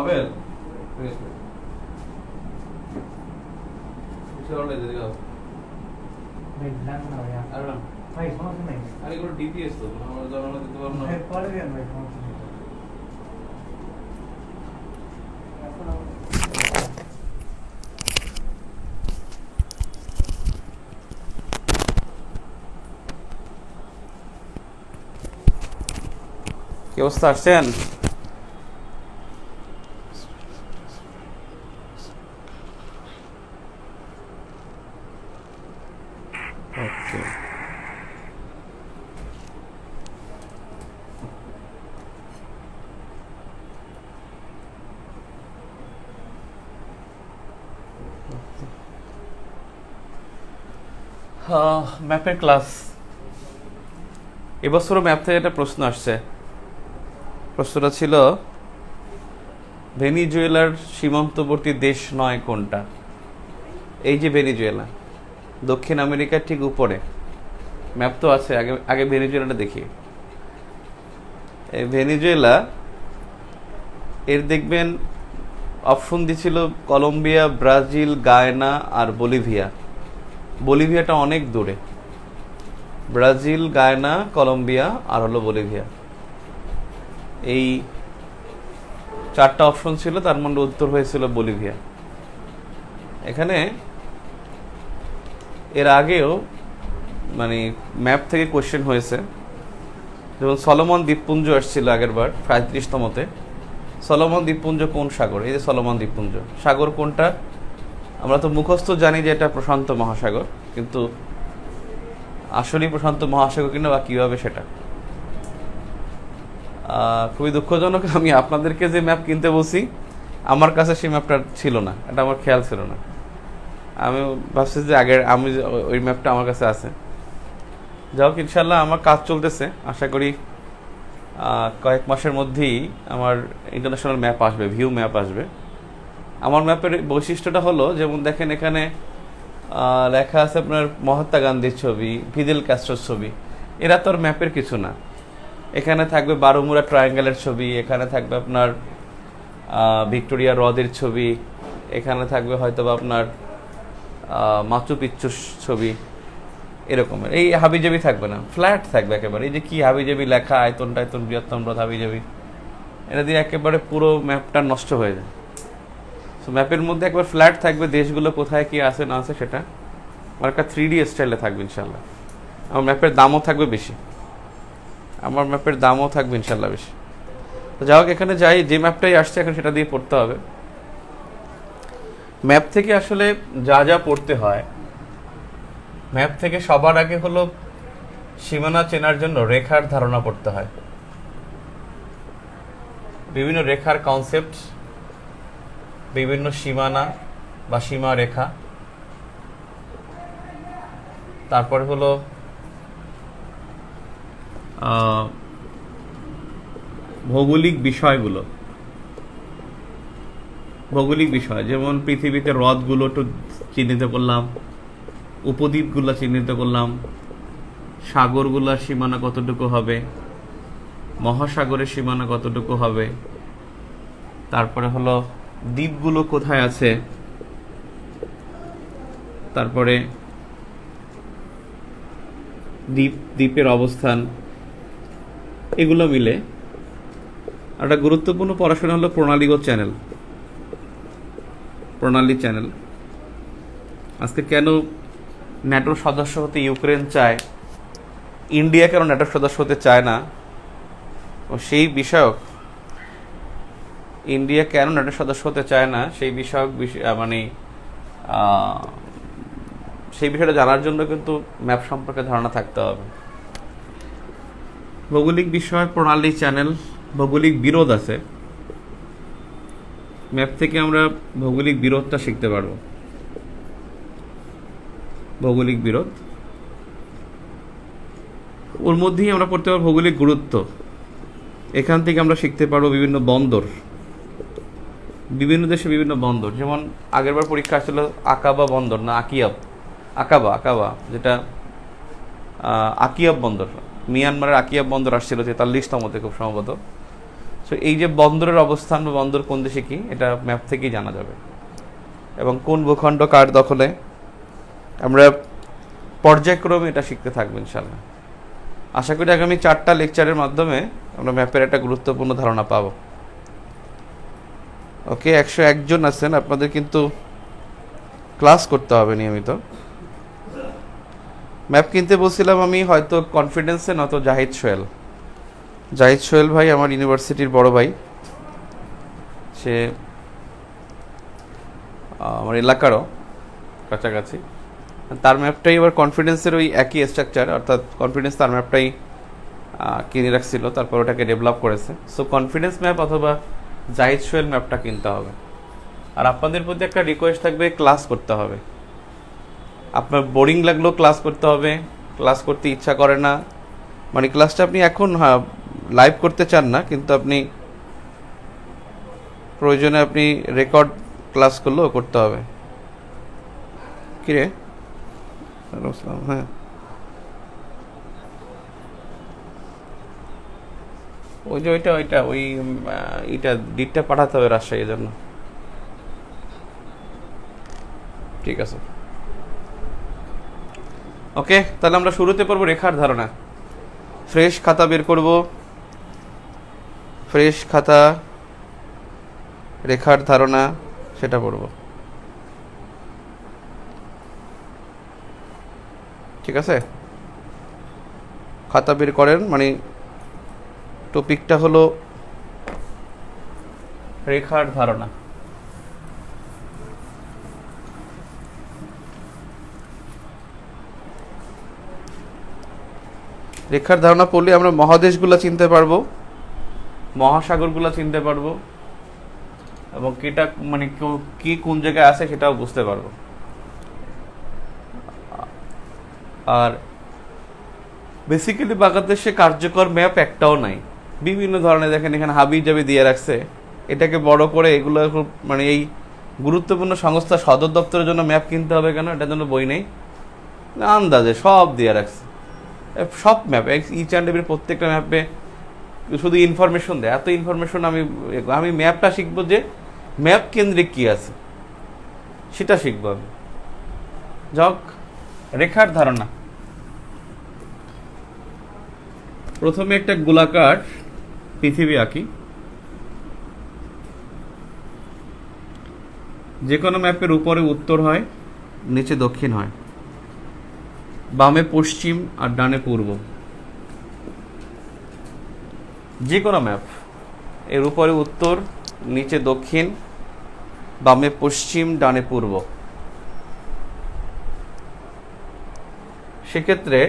রবেল আরে কোনো ডিপিএস তো আমরা জানানো দিতে পারবো না। কি অবস্থা, আসছেন? ওকে, ম্যাপের ক্লাস। এবছরও ম্যাপ থেকে একটা প্রশ্ন আসছে। প্রশ্নটা ছিল ভেনিজুয়েলার সীমান্তবর্তী দেশ নয় কোনটা? এই যে ভেনিজুয়েলা, দক্ষিণ আমেরিকার ঠিক উপরে। ম্যাপ তো আছে, আগে আগে ভেনিজুয়েলাটা দেখি। এই ভেনিজুয়েলা, এর দেখবেন অপশন দিছিল কলম্বিয়া, ব্রাজিল, গায়না আর বলিভিয়া। বলিভিয়াটা অনেক দূরে। ব্রাজিল, গায়না, কলম্বিয়া আর হলো বলিভিয়া, এই চারটা অপশন ছিল, তার মধ্যে উত্তর হয়েছিল বলিভিয়া। এখানে এর আগেও মানে ম্যাপ থেকে কোশ্চেন হয়েছে, যেমন সলোমন দ্বীপপুঞ্জ আসছিল আগের বার 35তমতে। সলোমন দ্বীপপুঞ্জ কোন সাগর? এই যে সলোমন দ্বীপপুঞ্জ, সাগর কোনটা? আমরা তো মুখস্থ জানি যে এটা প্রশান্ত মহাসাগর, কিন্তু আসলেই প্রশান্ত মহাসাগর কিনা বা কীভাবে সেটা খুবই দুঃখজনক। আমি আপনাদেরকে যে ম্যাপ কিনতে বলছি, আমার কাছে সেই ম্যাপটা ছিল না, এটা আমার খেয়াল ছিল না। আমি ভাবছি যে আগের আমি ওই ম্যাপটা আমার কাছে আছে। যাই হোক, ইনশাল্লাহ আমার কাজ চলতেছে, আশা করি কয়েক মাসের মধ্যেই আমার ইন্টারন্যাশনাল ম্যাপ আসবে, ভিউ ম্যাপ আসবে। আমার ম্যাপের বৈশিষ্ট্যটা হলো, যেমন দেখেন এখানে লেখা আছে আপনার মহাত্মা গান্ধীর ছবি, ফিদেল ক্যাস্ট্রোর ছবি। এরা তো আর ম্যাপের কিছু না। এখানে থাকবে বারোমুরা ট্রায়াঙ্গেলের ছবি, এখানে থাকবে আপনার ভিক্টোরিয়া হ্রদের ছবি, এখানে থাকবে হয়তো বা আপনার মাচু পিচ্চুর ছবি, এরকমের। এই হাবিজাবি থাকবে না, ফ্ল্যাট থাকবে একেবারে। এই যে কি হাবিজাবি লেখা, আয়তন টায়তন, বৃহত্তম হ্রদ, হাবিজাবি, এটা দিয়ে একেবারে পুরো ম্যাপটা নষ্ট হয়ে যায়। সো ম্যাপের মধ্যে একবার ফ্ল্যাট থাকবে, দেশগুলো কোথায় কি আছে না আছে সেটা। আমার একটা 3D স্টাইলে থাকবে ইনশাল্লাহ। আমার ম্যাপের দামও থাকবে বেশি, ইনশাল্লাহ বেশি। তো যাই হোক, এখানে যাই, যে ম্যাপটাই আসছে এখন সেটা দিয়ে পড়তে হবে। ম্যাপ থেকে আসলে যা যা পড়তে হয়, ম্যাপ থেকে সবার আগে হলো সীমানা চেনার জন্য রেখার ধারণা পড়তে হয়। বিভিন্ন রেখার কনসেপ্ট, বিভিন্ন সীমানা বা সীমা রেখা, তারপরে হলো ভৌগোলিক বিষয়গুলো, ভৌগোলিক বিষয়, যেমন পৃথিবীতে হ্রদগুলো একটু চিহ্নিত করলাম, উপদ্বীপগুলো চিহ্নিত করলাম, সাগরগুলোর সীমানা কতটুকু হবে, মহাসাগরের সীমানা কতটুকু হবে, তারপরে হলো দ্বীপগুলো কোথায় আছে, তারপরে দ্বীপের অবস্থান, এগুলো মিলে একটা গুরুত্বপূর্ণ পড়াশোনা হলো প্রণালীগত চ্যানেল, প্রণালী চ্যানেল। আজকে কেন ন্যাটোর সদস্য হতে ইউক্রেন চায়, ইন্ডিয়া কেন ন্যাটোর সদস্য হতে চায় না, ও সেই বিষয়ক, ইন্ডিয়া কেন ন্যাটোর সদস্য হতে চায় না সেই বিষয়ক মানে সেই বিষয়টা জানার জন্য কিন্তু ম্যাপ সম্পর্কে ধারণা থাকতে হবে। ভৌগোলিক বিষয়, প্রণালী চ্যানেল, ভৌগোলিক বিরোধ আছে। ম্যাপ থেকে আমরা ভৌগোলিক বিরোধটা শিখতে পারবো। ভৌগোলিক বিরোধ, ওর মধ্যেই আমরা পড়তে পারবো ভৌগোলিক গুরুত্ব। এখান থেকে আমরা শিখতে পারবো বিভিন্ন বন্দর, বিভিন্ন দেশে বিভিন্ন বন্দর। যেমন আগেরবার পরীক্ষা আসছিল আকাবা বন্দর, না আকিয়াব, আকাবা যেটা আকিয়াব বন্দর, মিয়ানমারের আকিয়াব বন্দর আসছিল 43তমতে খুব সম্ভবত। সো এই যে বন্দরের অবস্থান বা বন্দর কোন দেশে কি, এটা ম্যাপ থেকেই জানা যাবে। এবং কোন ভূখণ্ড কার দখলে, আমরা পর্যায়ক্রমে এটা শিখতে থাকবো ইনশাল্লাহ। আশা করি আগামী 4টা লেকচারের মাধ্যমে আমরা ম্যাপের একটা গুরুত্বপূর্ণ ধারণা পাবো। ওকে, 101 জন আছেন, আপনাদের কিন্তু ক্লাস করতে হবে নিয়মিত। ম্যাপ কিনতে বলছিলাম আমি, হয়তো কনফিডেন্সে নয়তো জাহিদ সোহেল ভাই আমার ইউনিভার্সিটির বড় ভাই, সে আমার এলাকারও কাছাকাছি। তার ম্যাপটাই এবার কনফিডেন্সের ওই একই স্ট্রাকচার, অর্থাৎ কনফিডেন্স তার ম্যাপটাই কিনে রাখছিল, তারপর ওটাকে ডেভেলপ করেছে। সো কনফিডেন্স ম্যাপ অথবা জাহিদ সোহেল ম্যাপটা কিনতে হবে। আর আপনাদের প্রতি একটা রিকোয়েস্ট থাকবে, ক্লাস করতে হবে। আপনার বোরিং লাগলেও ক্লাস করতে হবে, ক্লাস করতে ইচ্ছা করে না, মানে ক্লাসটা আপনি এখন লাইভ করতে চান না, কিন্তু আপনি প্রয়োজনে আপনি রেকর্ড ক্লাস করলেও করতে হবে। কিরে, হ্যাঁ ওই যে ওইটা ওই এইটা ডিটটা পাঠাতে হবে রাজশাহীর জন্য। ঠিক আছে, ওকে, তাহলে আমরা শুরুতে পড়বো রেখার ধারণা। ফ্রেশ খাতা বের করব, ফ্রেশ খাতা, রেখার ধারণা সেটা পড়ব। ঠিক আছে, খাতা বের করেন, মানে টপিকটা হলো রেখার ধারণা। রেখার ধারণা পড়লে আমরা মহাদেশগুলো চিনতে পারবো, মহাসাগরগুলো চিনতে পারবো, এবং কিটা মানে কি কোন জায়গায় আছে সেটাও বুঝতে পারবো। আর বেসিক্যালি বাংলাদেশে কার্যকর ম্যাপ একটাও নাই, বিভিন্ন ধরনের। দেখেন এখানে হাবি জাবি দিয়ে রাখছে, এটাকে বড় করে এগুলো মানে এই গুরুত্বপূর্ণ সংস্থা সদর দপ্তরের জন্য ম্যাপ কিনতে হবে কেন, এটার জন্য বই নেই, আন্দাজে সব দিয়ে রাখছে। সব ম্যাপ ইচ অ্যান্ড এভরি প্রত্যেকটা ম্যাপে শুধু ইনফরমেশন দেয়। এত ইনফরমেশন আমি ম্যাপটা শিখবো যে ম্যাপ কেন্দ্রিক কি আছে সেটা শিখবো আমি। যাক, রেখার ধারণা। প্রথমে একটা গোলাকার পৃথিবী আঁকি। যে কোনো ম্যাপের উপরে উত্তর হয়, নিচে দক্ষিণ হয়, বামে পশ্চিম আর ডানে পূর্ব। যে কোনো ম্যাপ এর উপরে উত্তর, নিচে দক্ষিণ, বামে পশ্চিম, ডানে পূর্ব। সেক্ষেত্রে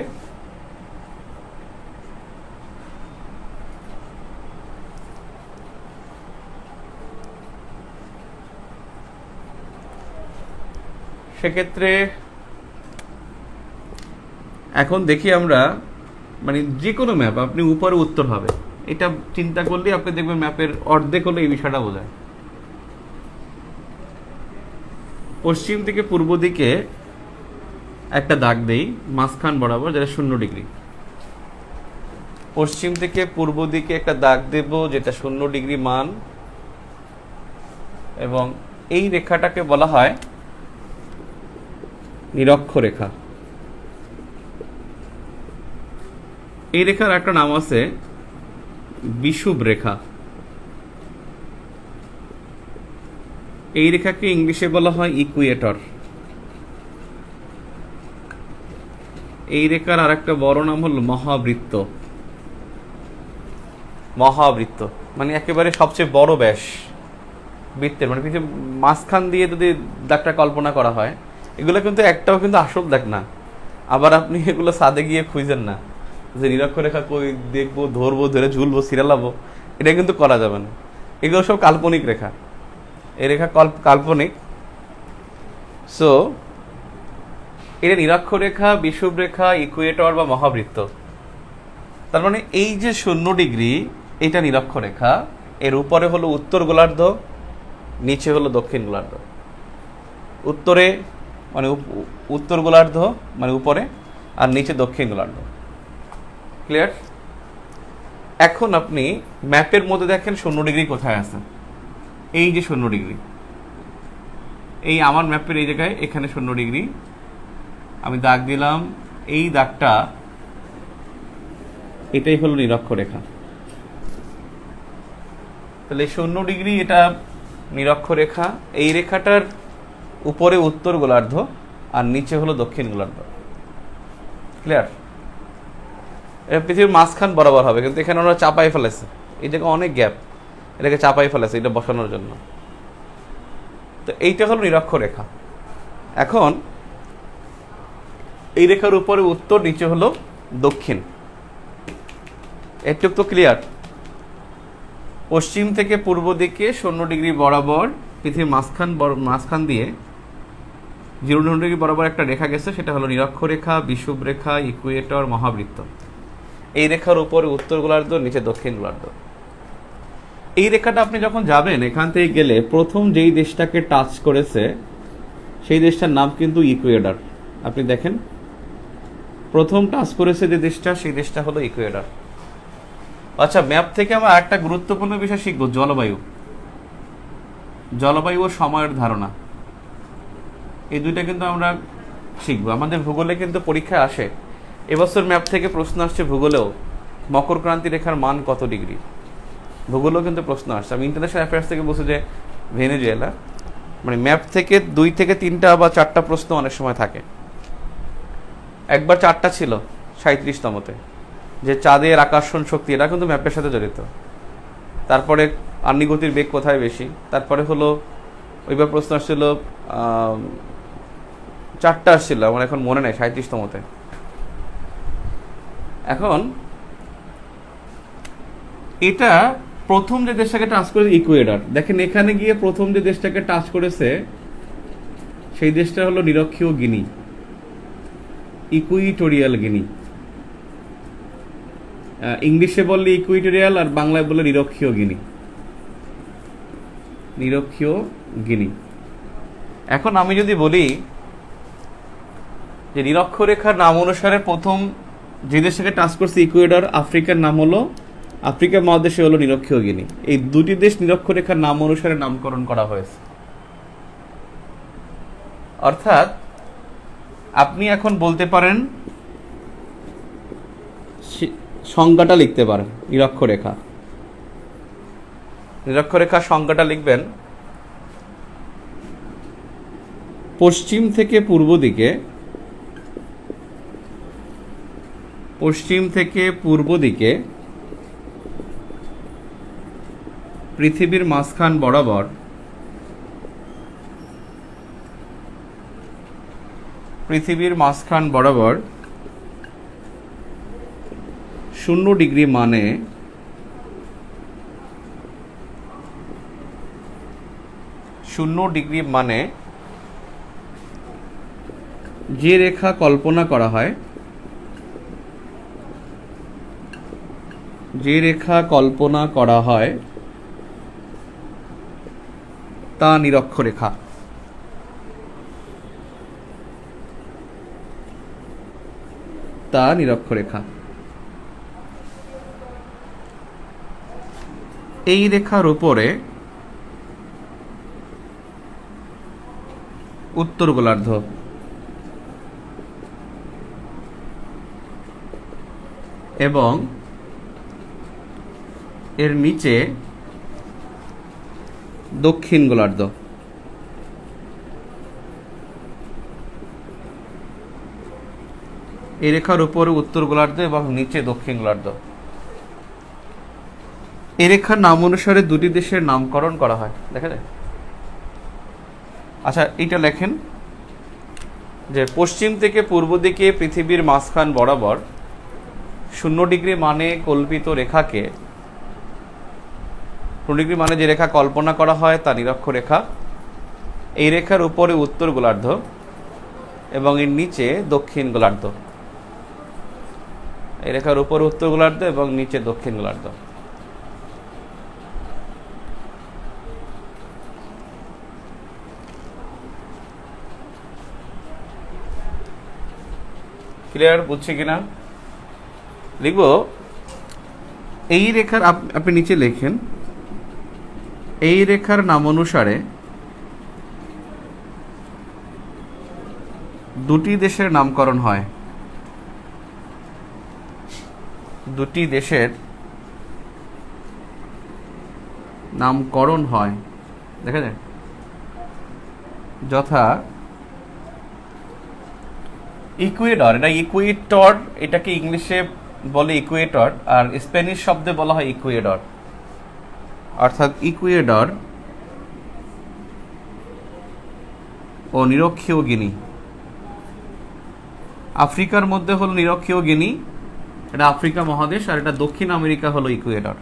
এখন দেখি আমরা, মানে যে কোনো ম্যাপ আপনি উপরে উত্তর হবে, এটা চিন্তা করলে আপনি দেখবেন ম্যাপের অর্ধেক হলে এই বিষয়টা বোঝায়। পশ্চিম থেকে পূর্ব দিকে একটা দাগ দেই মাঝখান বরাবর, যেটা 0 ডিগ্রি। পশ্চিম থেকে পূর্ব দিকে একটা দাগ দেব যেটা 0 ডিগ্রি মান, এবং এই রেখাটাকে বলা হয় নিরক্ষরেখা। এই রেখার একটা নাম আছে বিষুব রেখা। এই রেখাকে ইংলিশে বলা হয় ইকুয়েটর। এই রেখার আর একটা বড় নাম হল মহাবৃত্ত। মহাবৃত্ত মানে একেবারে সবচেয়ে বড় ব্যাস বৃত্তের, মানে পৃথিবীর মাঝখান দিয়ে যদি দাগটা কল্পনা করা হয়, এগুলো কিন্তু একটাও কিন্তু আসল দাগ না। আবার আপনি এগুলো ছাদে গিয়ে খুঁজেন না যে নিরক্ষরেখা কই দেখবো, ধরবো, ধরে ঝুলবো, সিরালাবো, এটা কিন্তু করা যাবে না। এগুলো সব কাল্পনিক রেখা, এই রেখা কাল্পনিক। সো এটা নিরক্ষরেখা, বিষুব রেখা, ইকুয়েটর বা মহাবৃত্ত। তার মানে এই যে 0 ডিগ্রি, এটা নিরক্ষরেখা, এর উপরে হলো উত্তর গোলার্ধ, নিচে হলো দক্ষিণ গোলার্ধ। উত্তরে মানে উত্তর গোলার্ধ মানে উপরে, আর নিচে দক্ষিণ গোলার্ধ। ক্লিয়ার? এখন আপনি ম্যাপের মধ্যে দেখেন 0° কোথায় আছে, এই যে 0°, এই আমার ম্যাপের এই জায়গায় এখানে 0°, আমি দাগ দিলাম, এই দাগটা এটাই হলো নিরক্ষরেখা। তাহলে 0°, এটা নিরক্ষরেখা। এই রেখাটার উপরে উত্তর গোলার্ধ আর নিচে হলো দক্ষিণ গোলার্ধ। ক্লিয়ার? এটা পৃথিবীর মাঝখান বরাবর হবে, কিন্তু এখানে ওরা চাপাই ফেলেছে, এই জায়গায় অনেক গ্যাপ, এটাকে চাপাই ফেলেছে এটা বসানোর জন্য। তো এইটা হলো নিরক্ষরেখা। এখন এই রেখার উপরে উত্তর, নিচে হলো দক্ষিণ। এটুক তো ক্লিয়ার? পশ্চিম থেকে পূর্ব দিকে 0° বরাবর পৃথিবীর মাঝখান দিয়ে 0° বরাবর একটা রেখা গেছে, সেটা হলো নিরক্ষরেখা, বিষুবরেখা, ইকুয়েটর, মহাবৃত্ত। এই রেখার উপরে উত্তর গোলার্ধ, নিচে দক্ষিণ গোলার্ধ। এই রেখাটা আপনি যখন যাবেন, এখান থেকে গেলে প্রথম যেই দেশটাকে টাচ করেছে সেই দেশটার নাম কিন্তু ইকুয়েডর। আপনি দেখেন, প্রথম টাচ করেছে যে দেশটা, সেই দেশটা হলো ইকুয়েডর। আচ্ছা, ম্যাপ থেকে আমরা একটা গুরুত্বপূর্ণ বিষয় শিখবো, জলবায়ু। জলবায়ু ও সময়ের ধারণা, এই দুইটা কিন্তু আমরা শিখবো। আমাদের ভূগোলে কিন্তু পরীক্ষায় আসে, এবছর ম্যাপ থেকে প্রশ্ন আসছে ভূগোলেও, মকর ক্রান্তি রেখার মান কত ডিগ্রি, ভূগোলেও কিন্তু প্রশ্ন আসছে। আমি ইন্টারন্যাশনাল অ্যাফেয়ার্স থেকে বলছি যে ভেনেজুয়েলা, মানে ম্যাপ থেকে 2 থেকে 3টা বা 4টা প্রশ্ন অনেক সময় থাকে। একবার 4টা ছিল 37তমতে, যে চাঁদের আকর্ষণ শক্তি, এটা কিন্তু ম্যাপের সাথে জড়িত। তারপরে আগ্নেয়গতির বেগ কোথায় বেশি, তারপরে হলো ওইবার প্রশ্ন আসছিল 4টা আসছিল, আমার এখন মনে নেই 37তমতে। এখন এটা প্রথম যে দেশটাকে টাচ করেছে ইকুয়েডর, দেখেন এখানে গিয়ে প্রথম যে দেশটাকে টাচ করেছে সেই দেশটা হলো নিরক্ষীয় গিনি, ইকুইটোরিয়াল গিনি। ইংলিশে বললে ইকুইটোরিয়াল, আর বাংলায় বললে নিরক্ষীয় গিনি, নিরক্ষীয় গিনি। এখন আমি যদি বলি যে নিরক্ষরেখার নাম অনুসারে প্রথম যে দেশটাকে টাচ করছে ইকুয়েডর, আফ্রিকার নাম হলো, আফ্রিকা মহাদেশে হলো নিরক্ষীয় গিনি। এই দুটি দেশ নিরক্ষরেখার নাম অনুসারে নামকরণ করা হয়েছে। অর্থাৎ আপনি এখন বলতে পারেন, সংজ্ঞাটা লিখতে পারেন নিরক্ষরেখা। নিরক্ষরেখার সংজ্ঞাটা লিখবেন, পশ্চিম থেকে পূর্ব দিকে, পশ্চিম থেকে পূর্ব দিকে পৃথিবীর মাঝখান বরাবর পৃথিবীর মাঝখান বরাবর 0° মানে 0° মানে যে রেখা কল্পনা করা হয়, যে রেখা কল্পনা করা হয় তা নিরক্ষরেখা। তা নিরক্ষরেখা। এই রেখার উপরে উত্তর গোলার্ধ এবং এর নিচে দক্ষিণ গোলার্ধ। এই রেখার উপরে উত্তর গোলার্ধ এবং নিচে দক্ষিণ গোলার্ধ। এই রেখার নাম অনুসারে দুটি দেশের নামকরণ করা হয়, দেখা যায়। আচ্ছা, এইটা লেখেন যে পশ্চিম থেকে পূর্ব দিকে পৃথিবীর মাঝখান বরাবর 0° মানে কল্পিত রেখাকে, 0° মানে যে রেখা কল্পনা করা হয় তা নিরক্ষরেখা। এই রেখার উপরে উত্তর গোলার্ধ এবং এর নিচে দক্ষিণ গোলার্ধ। এই রেখার উপরে উত্তর গোলার্ধ এবং নিচে দক্ষিণ গোলার্ধ। ক্লিয়ার? বুঝছি কিনা? লিখব এই রেখার আপনি নিচে লেখেন, এই রেখার নাম অনুসারে দুটি দেশের নামকরণ হয়, দুটি দেশের নামকরণ হয়, দেখা যায়, যথা ইকুয়েডর, এটা ইকুয়েটর, এটাকে ইংলিশে বলে ইকুয়েটর, আর স্প্যানিশ শব্দে বলা হয় ইকুয়েডর, অর্থাৎ ইকুয়েডর ও নিরক্ষীয় গিনি। আফ্রিকার মধ্যে হলো নিরক্ষীয় গিনি, এটা আফ্রিকা মহাদেশ, আর এটা দক্ষিণ আমেরিকা হলো ইকুয়েডর।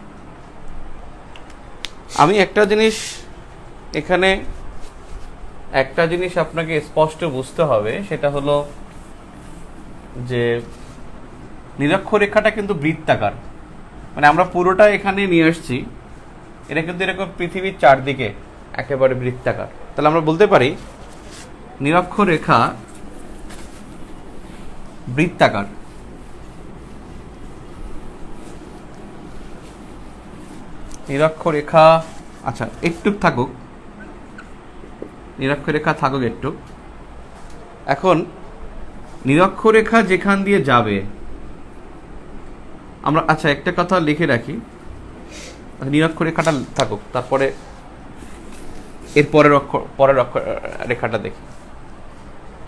আমি একটা জিনিস এখানে, একটা জিনিস আপনাকে স্পষ্ট বুঝতে হবে, সেটা হলো যে নিরক্ষরেখাটা কিন্তু বৃত্তাকার, মানে আমরা পুরোটা এখানে নিয়ে আসছি, এটা কিন্তু এরকম পৃথিবীর চারদিকে একেবারে বৃত্তাকার। তাহলে আমরা বলতে পারি নিরক্ষরেখা বৃত্তাকার। নিরক্ষরেখা, আচ্ছা একটু থাকুক, নিরক্ষরেখা থাকুক একটু। এখন নিরক্ষরেখা যেখান দিয়ে যাবে, আমরা আচ্ছা একটা কথা লিখে রাখি, নিরক্ষরেখাটা থাকুক, তারপরে এর পরের রেখাটা দেখি।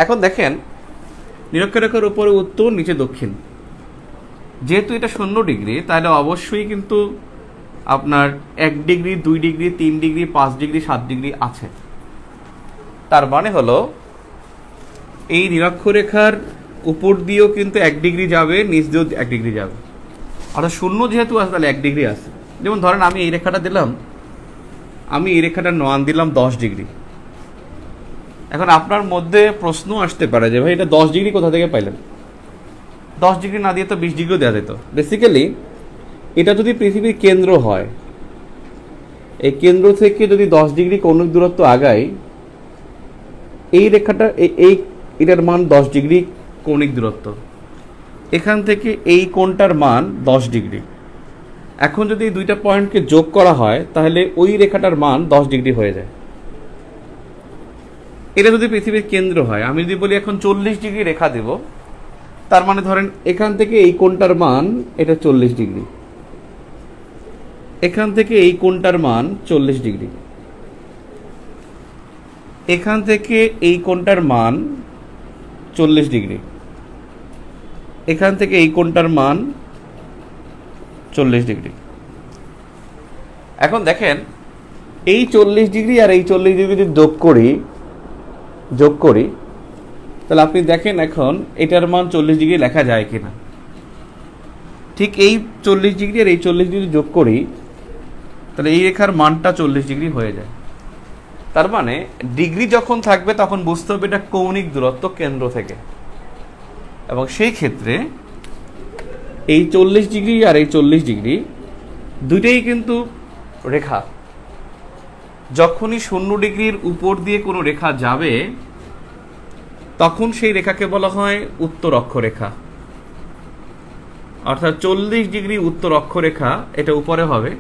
এখন দেখেন নিরক্ষরেখার উপরে উত্তর, নিচে দক্ষিণ। যেহেতু এটা 0 ডিগ্রি, তাহলে অবশ্যই কিন্তু আপনার 1 degree, 2 degree, 3 degree, 5 degree, 7 degree আছে। তার মানে হলো এই নিরক্ষরেখার উপর দিয়েও কিন্তু 1 ডিগ্রি যাবে, নিচ দিয়েও 1 ডিগ্রি যাবে, অর্থাৎ 0 যেহেতু আছে তাহলে 1 ডিগ্রি আছে। যেমন ধরেন আমি এই রেখাটা দিলাম, আমি এই রেখাটার মান দিলাম 10 ডিগ্রি। এখন আপনার মধ্যে প্রশ্ন আসতে পারে যে ভাই এটা 10 ডিগ্রি কোথা থেকে পাইলেন? 10 ডিগ্রি না দিয়ে তো 20 ডিগ্রিও দেওয়া যেত। বেসিক্যালি এটা যদি পৃথিবীর কেন্দ্র হয়, এই কেন্দ্র থেকে যদি 10 ডিগ্রি কৌণিক দূরত্ব আগায়, এই রেখাটা এটার মান 10 ডিগ্রি কৌণিক দূরত্ব, এখান থেকে এই কোণটার মান 10 ডিগ্রি। এখন যদি এই দুইটা পয়েন্টকে যোগ করা হয়, তাহলে ওই রেখাটার মান 10 ডিগ্রি হয়ে যায়। এটা যদি পৃথিবীর কেন্দ্র হয়, আমি যদি বলি এখন 40 ডিগ্রি রেখা দেব, তার মানে ধরেন এখান থেকে এই কোণটার মান এটা 40 ডিগ্রি, এখান থেকে এই কোণটার মান 40 ডিগ্রি, এখান থেকে এই কোণটার মান 40 ডিগ্রি, এখান থেকে এই কোণটার মান 40 ডিগ্রি। এখন দেখেন এই 40 ডিগ্রি আর এই 40 ডিগ্রি যদি যোগ করি, তাহলে আপনি দেখেন এখন এটার মান 40 ডিগ্রি লেখা যায় কিনা। ঠিক এই 40 ডিগ্রি আর এই 40 ডিগ্রি যোগ করি, তাহলে এই রেখার মানটা 40 ডিগ্রি হয়ে যায়। তার মানে ডিগ্রি যখন থাকবে তখন বুঝতে হবে এটা কৌণিক দূরত্ব কেন্দ্র থেকে, এবং সেই ক্ষেত্রে এই 40 ডিগ্রি আর এই 40 ডিগ্রি দুইটাই কিন্তু রেখা। যখনই 0 ডিগ্রির উপর দিয়ে কোনো রেখা যাবে, তখন সেই রেখাকে বলা হয় উত্তর অক্ষরেখা, অর্থাৎ 40 ডিগ্রি উত্তর অক্ষরেখা, এটা উপরে হবে।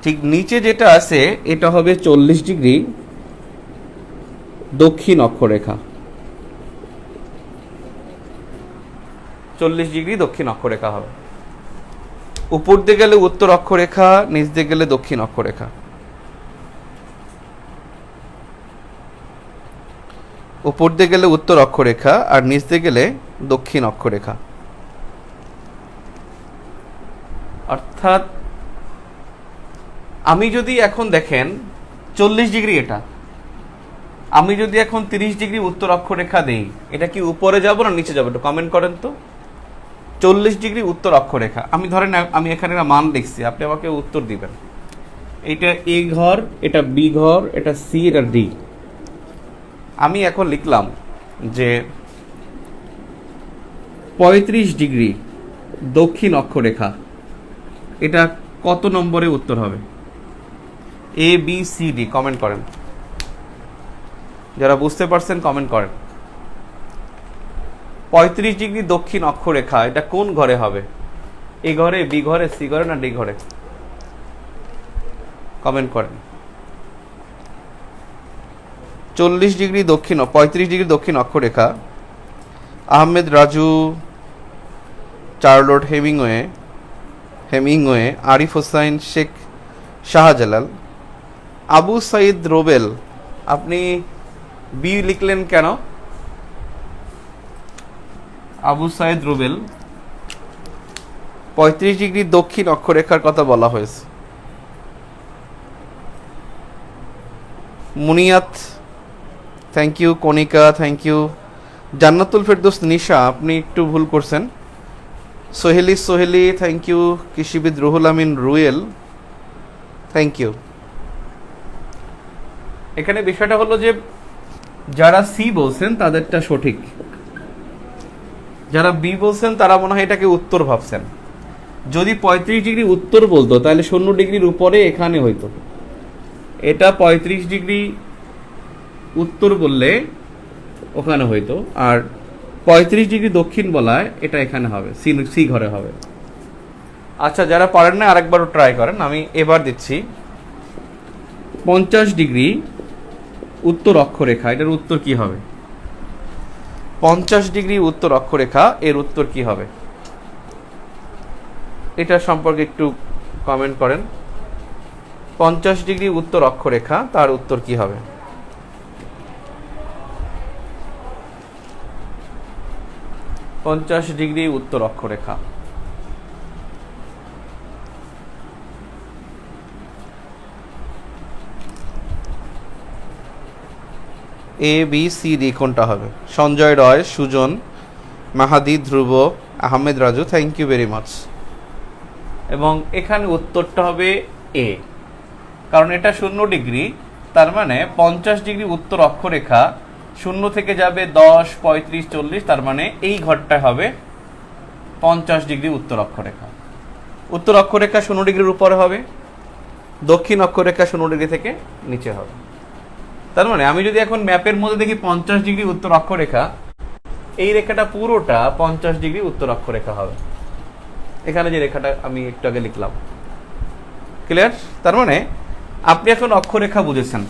ঠিক নিচে যেটা আছে এটা হবে 40 ডিগ্রি দক্ষিণ অক্ষরেখা, 40 ডিগ্রি দক্ষিণ অক্ষরেখা হবে। উপর দিয়ে গেলে উত্তর অক্ষরেখা, নিচ দিয়ে গেলে দক্ষিণ অক্ষরেখা। উপর দিয়ে গেলে উত্তর অক্ষরেখা আর নিচ দিয়ে গেলে দক্ষিণ অক্ষরেখা। অর্থাৎ আমি যদি এখন দেখেন 40 ডিগ্রি, এটা আমি যদি এখন 30 ডিগ্রি উত্তর অক্ষরেখা দেই, এটা কি উপরে যাব না নিচে যাবো? একটু কমেন্ট করেন তো। 40 ডিগ্রি উত্তর অক্ষরেখা, আমি ধরেন আমি এখানে মান লিখছি, আপনি আমাকে উত্তর দিবেন। এটা এ ঘর, এটা বি ঘর, এটা সি, এটা ডি। আমি এখন লিখলাম যে 35 ডিগ্রি দক্ষিণ অক্ষরেখা, এটা কত নম্বরে উত্তর হবে? A B C D, comment করেন। যারা বুঝতে পারছেন কমেন্ট করেন। 35 ডিগ্রি দক্ষিণ অক্ষরেখা এটা কোন ঘরে হবে? এ ঘরে, বি ঘরে, সি ঘরে না ডি ঘরে? কমেন্ট করেন। 40 ডিগ্রি দক্ষিণ, 35 ডিগ্রি দক্ষিণ অক্ষরেখা। Ahmed Raju, Charlotte Hemingway, Arif Hossain, Sheikh Shahjalal, Abu Saeed Robel. আপনি বি লিখলেন কেন? আবু সাইদ রোবেল, 35 ডিগ্রি দক্ষিণ অক্ষরেখার কথা বলা হয়েছে। Muniat, thank you. Kanika, thank you. Jannatul Ferdous Nisha, আপনি একটু ভুল করছেন। Soheli, thank you. কৃষিবিদ রুহুল আমিন রুয়েল, থ্যাংক ইউ। এখানে বিষয়টা হলো যে যারা সি বলছেন তাদেরটা সঠিক, যারা বি বলছেন তারা মনে হয় এটাকে উত্তর ভাবছেন। যদি 35 ডিগ্রি উত্তর বলতো তাহলে 0 ডিগ্রির উপরে এখানে হইতো। এটা 35 ডিগ্রি উত্তর বললে ওখানে হইতো, আর 35 ডিগ্রি দক্ষিণ বলায় এটা এখানে হবে, সি ঘরে হবে। আচ্ছা, যারা পারেন না আরেকবারও ট্রাই করেন, আমি এবার দিচ্ছি। 50 ডিগ্রি উত্তর অক্ষরেখা, এটার উত্তর কি হবে? 50 ডিগ্রি উত্তর অক্ষরেখা, এর উত্তর কি হবে? এটা সম্পর্কে একটু কমেন্ট করেন। 50 ডিগ্রি উত্তর অক্ষরেখা, তার উত্তর কি হবে? পঞ্চাশ ডিগ্রি উত্তর অক্ষরেখা। এ বি সি ডি কোনটা হবে? Sanjay Roy, Sujon, Mahadi, Dhruba, Ahmed Raju, thank you very much. এবং এখানে উত্তরটা হবে এ, কারণ এটা 0 ডিগ্রি, তার মানে 50 ডিগ্রি উত্তর অক্ষরেখা 0 থেকে যাবে 10, 35, 40, তার মানে এই ঘরটা হবে 50 ডিগ্রি উত্তর অক্ষরেখা। উত্তর অক্ষরেখা 0 ডিগ্রির উপরে হবে, দক্ষিণ অক্ষরেখা 0 ডিগ্রি থেকে নিচে হবে। তার মানে আমি যদি এখন ম্যাপের মধ্যে দেখি 50 ডিগ্রি উত্তর অক্ষরেখা, এই রেখাটা পুরোটা 50 ডিগ্রি উত্তর অক্ষরেখা হবে। এখানে যে রেখাটা আমি একটু আগে লিখলাম, ক্লিয়ার? তার মানে আপনি এখন অক্ষরেখা বুঝেছেন।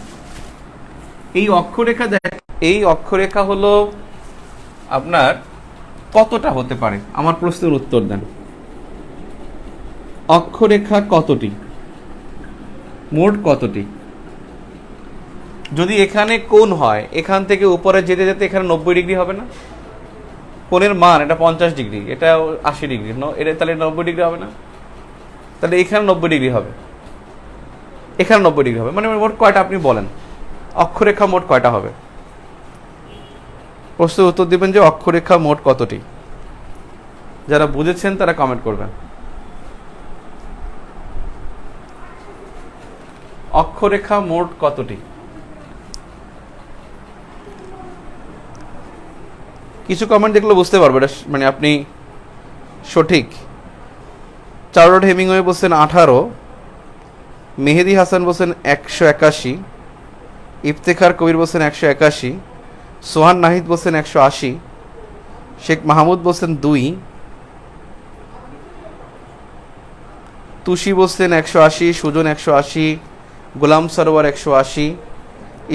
এই অক্ষরেখা হলো আপনার কতটা হতে পারে? আমার প্রশ্নের উত্তর দেন। অক্ষরেখা কতটি, মোট কতটি? যদি এখানে কোণ হয়, এখান থেকে উপরে যেতে যেতে এখানে 90 ডিগ্রি হবে না? কোণের মান এটা 50 ডিগ্রি, এটা 80 ডিগ্রি, এটা তাহলে 90 ডিগ্রি হবে না? তাহলে এখানে 90 ডিগ্রি হবে, এখানে 90 ডিগ্রি হবে, মানে মোট কয়টা আপনি বলেন? অক্ষরেখা মোট কয়টা হবে? প্রশ্নের উত্তর দিবেন যে অক্ষরেখা মোট কতটি। যারা বুঝেছেন তারা কমেন্ট করবেন। অক্ষরেখা মোট কতটি? কিছু কমেন্ট দেখলে বুঝতে পারবো এটা মানে আপনি সঠিক। চার্লট হেমিংওয়ে বলছেন 18, মেহেদি হাসান বলছেন 181, ইফতেখার কবির বলছেন 181, সোহান নাহিদ বলছেন 180, শেখ মাহমুদ বলছেন 2, তুষি বলছেন 180, সুজন 180, গোলাম সরোয়ার 180,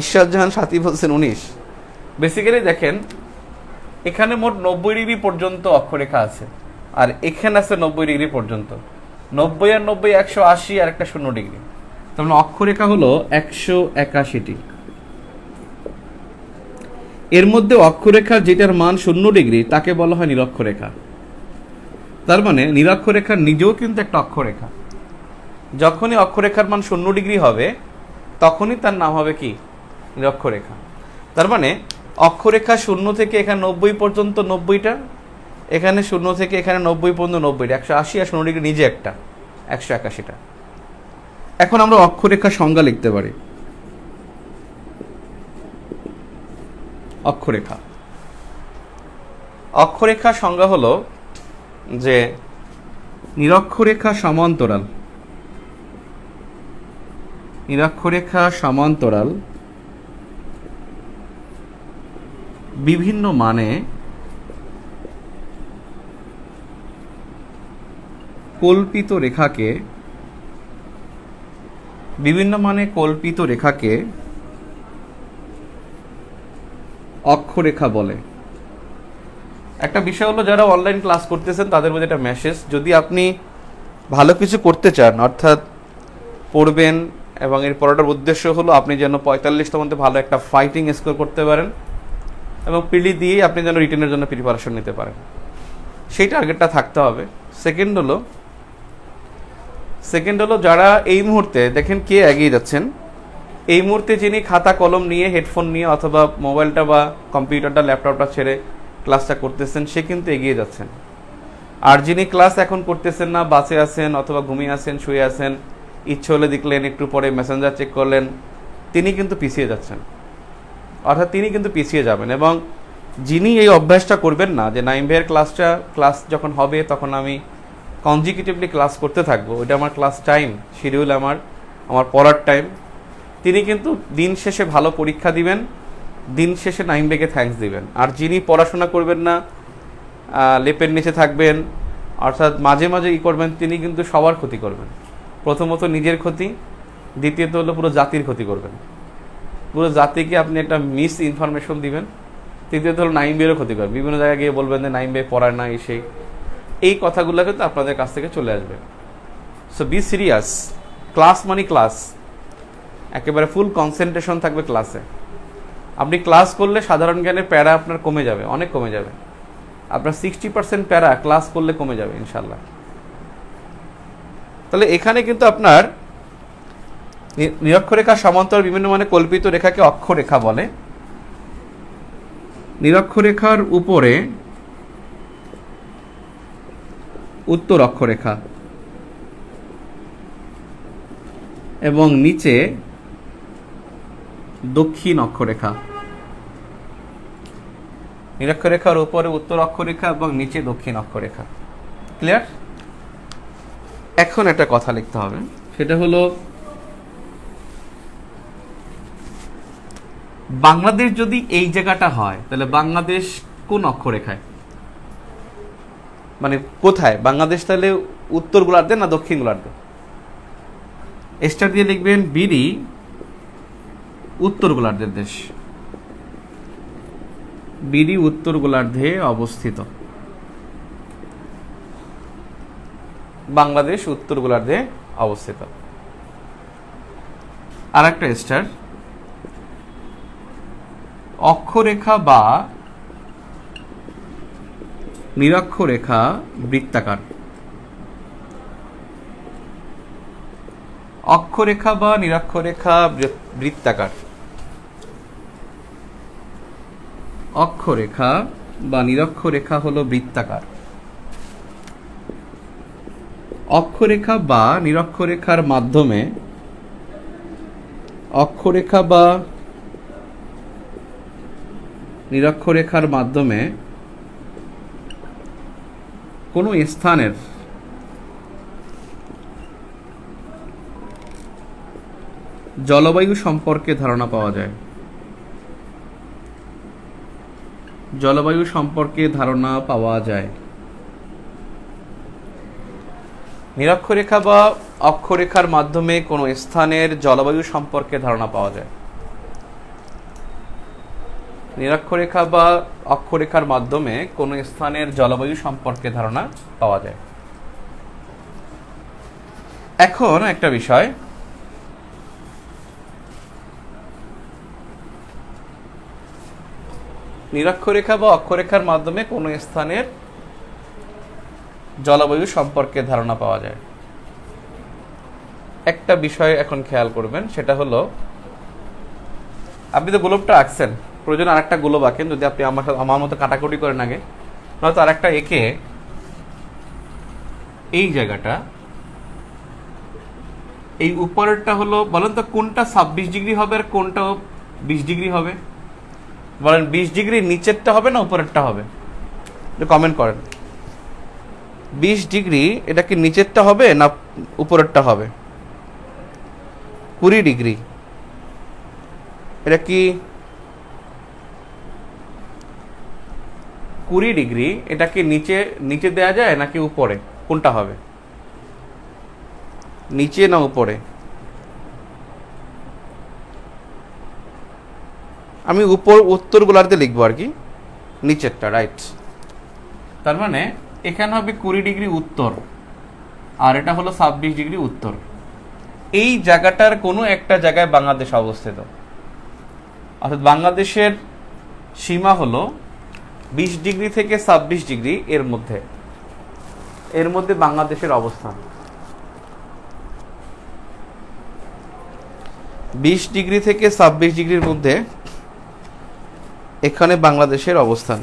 ইশরাত জাহান সাথী বলছেন 19। বেসিক্যালি দেখেন এখানে মোট 90 ডিগ্রি পর্যন্ত অক্ষরেখা আছে, আর এখানে আছে 90 ডিগ্রি পর্যন্ত। 90 আর 90 180, আর একটা 0 ডিগ্রি, তার মানে অক্ষরেখা হলো 181টি। এর মধ্যে অক্ষরেখা যেটার মান 0 ডিগ্রি তাকে বলা হয় নিরক্ষরেখা। তার মানে নিরক্ষরেখা নিজেও কিন্তু একটা অক্ষরেখা। যখনই অক্ষরেখার মান 0 ডিগ্রি হবে তখনই তার নাম হবে কি? নিরক্ষরেখা। তার মানে অক্ষরেখা 0 থেকে এখানে 90 পর্যন্ত 90টা, এখানে 0 থেকে এখানে 90 পর্যন্ত 90টা, 180 আর 0 ডিগ্রি নিজে একটা 181টা। এখন আমরা অক্ষরেখা সংজ্ঞা লিখতে পারি। অক্ষরেখা সংজ্ঞা হলো যে নিরক্ষরেখা সমান্তরাল বিভিন্ন মানে কল্পিত রেখাকে অক্ষরেখা বলে। একটা বিষয় হলো, যারা অনলাইন ক্লাস করতেছেন তাদের মধ্যে একটা মেসেজ, যদি আপনি ভালো কিছু করতে চান, অর্থাৎ পড়বেন এবং এর পড়াটার উদ্দেশ্য হলো আপনি যেন 45টার মধ্যে ভালো একটা ফাইটিং স্কোর করতে পারেন এবং পিলি দিয়ে আপনি যেন রিটেনের জন্য প্রিপারেশন নিতে পারেন, সেই টার্গেটটা থাকতে হবে। সেকেন্ড হলো যারা এই মুহূর্তে দেখেন কে এগিয়ে যাচ্ছেন, এই মুহূর্তে যিনি খাতা কলম নিয়ে, হেডফোন নিয়ে অথবা মোবাইলটা বা কম্পিউটারটা ল্যাপটপটা ছেড়ে ক্লাসটা করতেছেন, সে কিন্তু এগিয়ে যাচ্ছেন। আর যিনি ক্লাস এখন করতেছেন না, বাসে আছেন অথবা ঘুমিয়ে আছেন, শুয়ে আছেন, ইচ্ছে হলে দেখলেন, একটু পরে মেসেঞ্জার চেক করলেন, তিনি কিন্তু পিছিয়ে যাচ্ছেন, অর্থাৎ তিনি কিন্তু পিছিয়ে যাবেন। এবং যিনি এই অভ্যাসটা করবেন না যে নাইম ভাইয়ের ক্লাস যখন হবে তখন আমি কনজিকিউটিভলি ক্লাস করতে থাকবো, ওইটা আমার ক্লাস টাইম, শিডিউল আমার পড়ার টাইম, তিনি কিন্তু দিন শেষে ভালো পরীক্ষা দিবেন, দিন শেষে নাইম ভাইকে থ্যাঙ্কস দিবেন। আর যিনি পড়াশোনা করবেন না, লেপের নিচে থাকবেন, অর্থাৎ মাঝে মাঝে করবেন, তিনি কিন্তু সবার ক্ষতি করবেন। প্রথমত নিজের ক্ষতি, দ্বিতীয়ত হলো পুরো জাতির ক্ষতি করবেন, পুরো জাতিকে আপনি একটা মিস ইনফরমেশন দিবেন, তৃতীয়ত হলো নাইম ভাইয়েরও ক্ষতি করবেন, বিভিন্ন জায়গায় গিয়ে বলবেন যে নাইম ভাই পড়ায় না, এই কথাগুলো কিন্তু আপনাদের কাছ থেকে চলে আসবে। সো বি সিরিয়াস, ক্লাস মানে ক্লাস, একেবারে ফুল কনসেন্ট্রেশন থাকবে ক্লাসে। আপনি ক্লাস করলে সাধারণ জ্ঞানের প্যারা আপনার কমে যাবে, অনেক কমে যাবে, আপনার 60% প্যারা ক্লাস করলে কমে যাবে ইনশাল্লাহ। তাহলে এখানে কিন্তু আপনার নিরক্ষরেখা সমান্তরাল বিভিন্ন মানে কল্পিত রেখাকে অক্ষরেখা বলে। নিরক্ষরেখার উপরে উত্তর অক্ষরেখা এবং নিচে দক্ষিণ অক্ষরেখা। নিরক্ষরেখার উপরে উত্তর অক্ষরেখা এবং নিচে দক্ষিণ অক্ষরেখা। ক্লিয়ার? এখন একটা কথা লিখতে হবে, সেটা হলো বাংলাদেশ যদি এই জায়গাটা হয় তাহলে বাংলাদেশ কোন অক্ষরেখায়, মানে কোথায় বাংলাদেশ, তাহলে উত্তর গোলার্ধে না দক্ষিণ গোলার্ধে? স্টার দিয়ে লিখবেন বিডি উত্তর গোলার্ধের দেশ, বিডি উত্তর গোলার্ধে অবস্থিত, বাংলাদেশ উত্তর গোলার্ধে অবস্থিত। আর একটা স্টার, অক্ষরেখা বা নিরক্ষরেখা বৃত্তাকার, অক্ষরেখা বা নিরক্ষরেখা বৃত্তাকার, অক্ষরেখা বা নিরক্ষরেখা হলো বৃত্তাকার। অক্ষরেখা বা নিরক্ষরেখার মাধ্যমে, অক্ষরেখা বা নিরক্ষরেখার মাধ্যমে কোনো স্থানের জলবায়ু সম্পর্কে ধারণা পাওয়া যায়, জলবায়ু সম্পর্কে ধারণা পাওয়া যায়। নিরক্ষরেখা বা অক্ষরেখার মাধ্যমে কোনো স্থানের জলবায়ু সম্পর্কে ধারণা পাওয়া যায়। নিরক্ষরেখা বা অক্ষরেখার মাধ্যমে কোনো স্থানের জলবায়ু সম্পর্কে ধারণা পাওয়া যায়। এখন একটা বিষয়, নিরক্ষরেখা বা অক্ষরেখার মাধ্যমে কোনো স্থানের জলবায়ু সম্পর্কে ধারণা পাওয়া যায়। একটা বিষয় এখন খেয়াল করবেন, সেটা হলো আপনি তো গোলকটা আঁকছেন, প্রয়োজন আরেকটা গোলক আঁকেন, যদি আপনি আমার মতো কাটাকুটি করেন আগে, নয়তো আরেকটা এঁকে এই জায়গাটা, এই উপরেরটা হলো, বলেন তো কোনটা 26 ডিগ্রি হবে আর কোনটা 20 ডিগ্রি হবে? বলেন 20 ডিগ্রি নিচেরটা হবে না উপরেরটা হবে? কমেন্ট করেন। 20 ডিগ্রি এটা কি নিচেরটা হবে না উপরেরটা হবে? 20 ডিগ্রি এটা কি 20 ডিগ্রি এটা কি নিচে দেয়া যায় নাকি উপরে, কোনটা হবে? নিচে না উপরে? আমি উত্তর গোলার্ধে লিখবো আর কি, নিচেরটা, রাইট। তার মানে এখানে হবে 20 ডিগ্রি উত্তর, আর এটা হলো 26 ডিগ্রি উত্তর। এই জায়গাটার কোনো একটা জায়গায় বাংলাদেশ অবস্থিত, অর্থাৎ বাংলাদেশের সীমা হলো 20 ডিগ্রি থেকে 26 ডিগ্রি, এর মধ্যে বাংলাদেশের অবস্থান। 20 ডিগ্রি থেকে 26 ডিগ্রির মধ্যে এখানে বাংলাদেশের অবস্থান।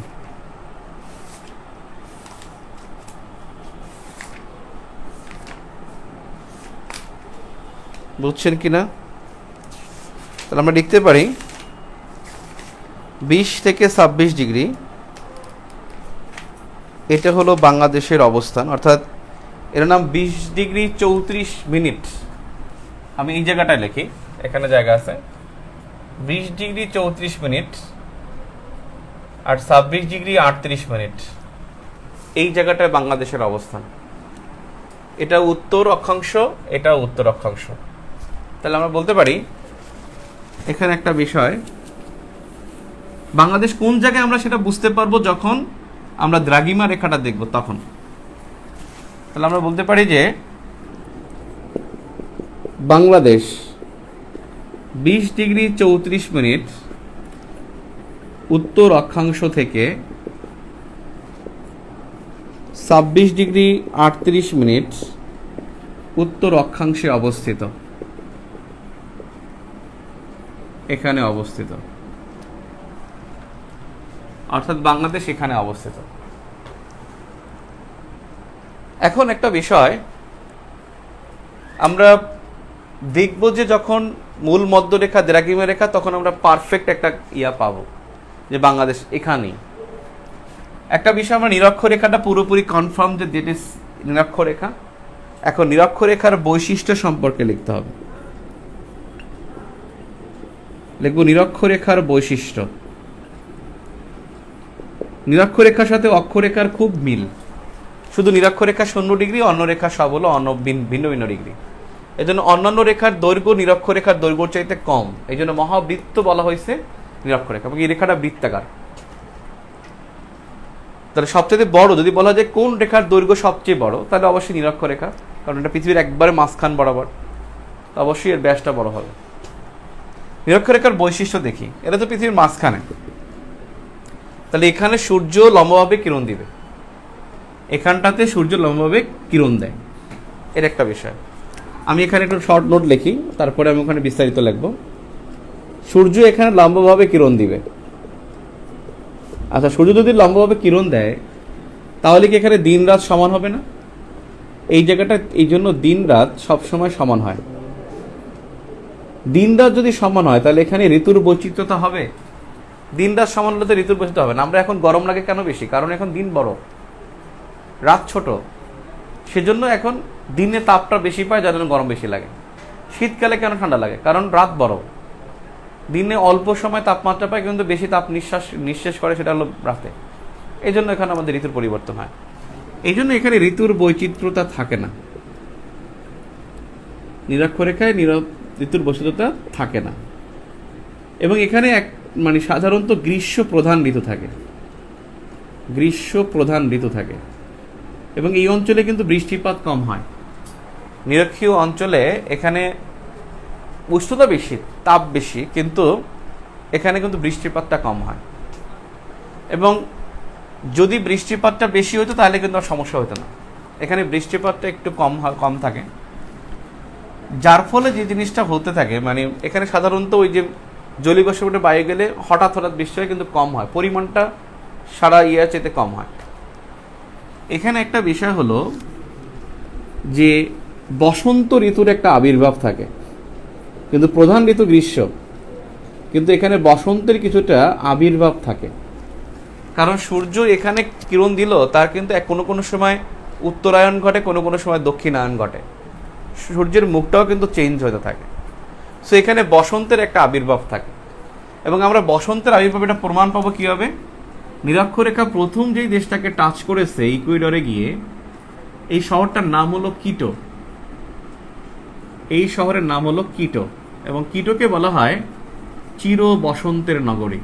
বুঝছেন কিনা? তাহলে আমরা লিখতে পারি 20 থেকে 26 ডিগ্রি, এটা হলো বাংলাদেশের অবস্থান, অর্থাৎ এর নাম 20 ডিগ্রি 34 মিনিট। আমি এই জায়গাটায় লিখি, এখানে জায়গা আছে, 20 ডিগ্রি 34 মিনিট আর 26 ডিগ্রি 38 মিনিট, এই জায়গাটায় বাংলাদেশের অবস্থান। এটা উত্তর অক্ষাংশ, এটা উত্তর অক্ষাংশ। তাহলে আমরা বলতে পারি এখানে একটা বিষয়, বাংলাদেশ কোন জায়গায় আমরা সেটা বুঝতে পারবো যখন আমরা দ্রাঘিমা রেখাটা দেখব তখন। তাহলে আমরা বলতে পারি যে বাংলাদেশ 20 ডিগ্রি 34 মিনিট উত্তর অক্ষাংশ থেকে 26 ডিগ্রি 38 মিনিট উত্তর অক্ষাংশে অবস্থিত, এখানে অবস্থিত, অর্থাৎ বাংলাদেশ এখানে অবস্থিত। এখন একটা বিষয় আমরা দেখব যে যখন মূল মধ্যরেখা দ্রাঘিমা রেখা, তখন আমরা পারফেক্ট একটা পাবো যে বাংলাদেশ এখানেই। একটা বিষয়, আমরা নিরক্ষরেখাটা পুরোপুরি কনফার্ম যে দ্যাট ইজ নিরক্ষরেখা। এখন নিরক্ষরেখার বৈশিষ্ট্য সম্পর্কে লিখতে হবে, লিখব নিরক্ষরেখার বৈশিষ্ট্য। নিরক্ষরেখার সাথে অক্ষরেখার খুব মিল, শুধু নিরক্ষরেখা 0 ডিগ্রি, অন্য রেখা সব হলো ভিন্ন ভিন্ন ডিগ্রি। এই জন্য অন্যান্য রেখার দৈর্ঘ্য নিরক্ষরেখার দৈর্ঘ্যর চাইতে কম, এই জন্য মহাবৃত্ত বলা হয়েছে নিরক্ষরেখা, এবং এই রেখাটা বৃত্তাকার। তাহলে সবচেয়ে বড় যদি বলা যায় কোন রেখার দৈর্ঘ্য সবচেয়ে বড়, তাহলে অবশ্যই নিরক্ষরেখা, কারণ এটা পৃথিবীর একবারে মাঝখান বরাবর, অবশ্যই এর ব্যাসটা বড় হবে। নিরক্ষরেখার বৈশিষ্ট্য দেখি, এটা তো পৃথিবীর মাঝখানে, তাহলে এখানে সূর্য লম্বভাবে কিরণ দিবে, এখানটাতে সূর্য লম্বভাবে কিরণ দেয়, এর একটা বিষয়। আমি এখানে একটু শর্ট নোট লিখি, তারপরে আমি ওখানে বিস্তারিত লিখব। সূর্য এখানে লম্বভাবে কিরণ দিবে। আচ্ছা, সূর্য যদি লম্বভাবে কিরণ দেয় তাহলে কি এখানে দিন রাত সমান হবে না? এই জায়গাটা, এই জন্য দিন রাত সবসময় সমান হয়। দিন রাত যদি সমান হয় তাহলে এখানে ঋতুর বৈচিত্র্যতা হবে। দিন রাত সমান হলে তো ঋতুর বৈচিত্র্য হবে না। আমরা এখন গরম লাগে কেন বেশি? কারণ এখন দিন বড়, রাত ছোট, সেজন্য এখন দিনে তাপটা বেশি পায়, যার জন্য গরম বেশি লাগে। শীতকালে কেন ঠান্ডা লাগে? কারণ রাত বড়, দিনে অল্প সময় তাপমাত্রা পায়, কিন্তু বেশি তাপ নিঃশেষ করে, সেটা হলো রাতে। এই জন্য এখানে আমাদের ঋতুর পরিবর্তন হয়। এই জন্য এখানে ঋতুর বৈচিত্র্যতা থাকে না, নিরক্ষরেখায় ঋতুর বৈচিত্র্যতা থাকে না। এবং এখানে সাধারণত গ্রীষ্ম প্রধান ঋতু থাকে, গ্রীষ্ম প্রধান ঋতু থাকে। এবং এই অঞ্চলে কিন্তু বৃষ্টিপাত কম হয়। নিরক্ষীয় অঞ্চলে এখানে উষ্ণতা বেশি, তাপ বেশি, কিন্তু এখানে কিন্তু বৃষ্টিপাতটা কম হয়। এবং যদি বৃষ্টিপাতটা বেশি হতো তাহলে কিন্তু আর সমস্যা হতো না। এখানে বৃষ্টিপাতটা একটু কম থাকে, যার ফলে যে জিনিসটা হতে থাকে, এখানে সাধারণত ওই যে জলীয়বাষ্পটা বাইরে গেলে হঠাৎ বৃষ্টি হয়, কিন্তু কম হয়, পরিমাণটা সারা ইয়ার চাইতে কম হয়। এখানে একটা বিষয় হলো যে বসন্ত ঋতুর একটা আবির্ভাব থাকে, কিন্তু প্রধান ঋতু গ্রীষ্ম, কিন্তু এখানে বসন্তের কিছুটা আবির্ভাব থাকে। কারণ সূর্য এখানে কিরণ দিল, তার কিন্তু কোনো সময় উত্তরায়ণ ঘটে, কোনো সময় দক্ষিণায়ন ঘটে, সূর্যের মুখটাও কিন্তু চেঞ্জ হতে থাকে। সো এখানে বসন্তের একটা আবির্ভাব থাকে। এবং আমরা বসন্তের আবির্ভাব এটা প্রমাণ পাবো কীভাবে? নিরক্ষরেখা প্রথম যেই দেশটাকে টাচ করেছে ইকুয়েডরে গিয়ে, এই শহরটার নাম হলো কিটো। এই শহরের নাম হলো কিটো, এবং কিটোকে বলা হয় চির বসন্তের নগরী।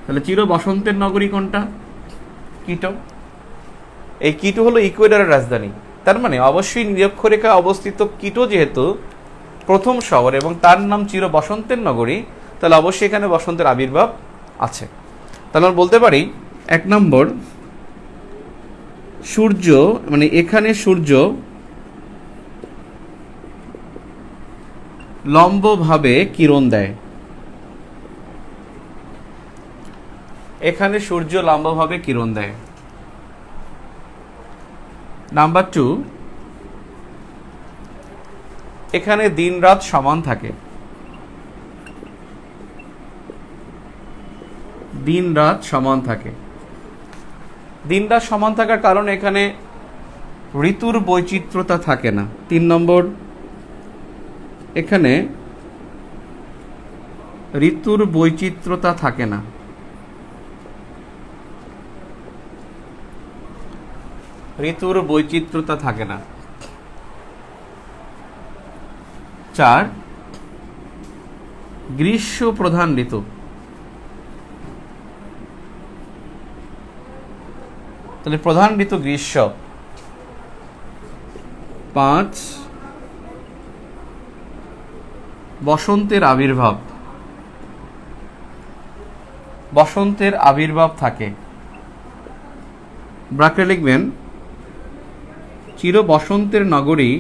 তাহলে চির বসন্তের নগরী কোনটা? কিটো। এই কিটো হলো ইকুয়েডরের রাজধানী, তার মানে অবশ্যই নিরক্ষরেখা অবস্থিত কিটো যেহেতু প্রথম শহর এবং তার নাম চির বসন্তের নগরী, তাহলে অবশ্যই এখানে বসন্তের আবির্ভাব আছে। তাহলে আমরা বলতে পারি 1 নম্বর, সূর্য, মানে এখানে সূর্য লম্বভাবে কিরণ দেয়। এখানে সূর্য লম্বভাবে কিরণ দেয়। নাম্বার 2, এখানে দিন রাত সমান থাকে। দিন রাত সমান থাকে। দিন রাত সমান থাকার কারণে এখানে ঋতুর বৈচিত্র্যতা থাকে না। 3 নম্বর, এখানে ঋতুর বৈচিত্র্যতা থাকে না। ঋতুর বৈচিত্র্যতা থাকে না। 4, গ্রীষ্ম প্রধান ঋতু। তাহলে প্রধান ঋতু গ্রীষ্ম। 5, বসন্তের আবির্ভাব। বসন্তের আবির্ভাব থাকে। ব্র্যাকেটে লিখবেন চির বসন্তের নগরী,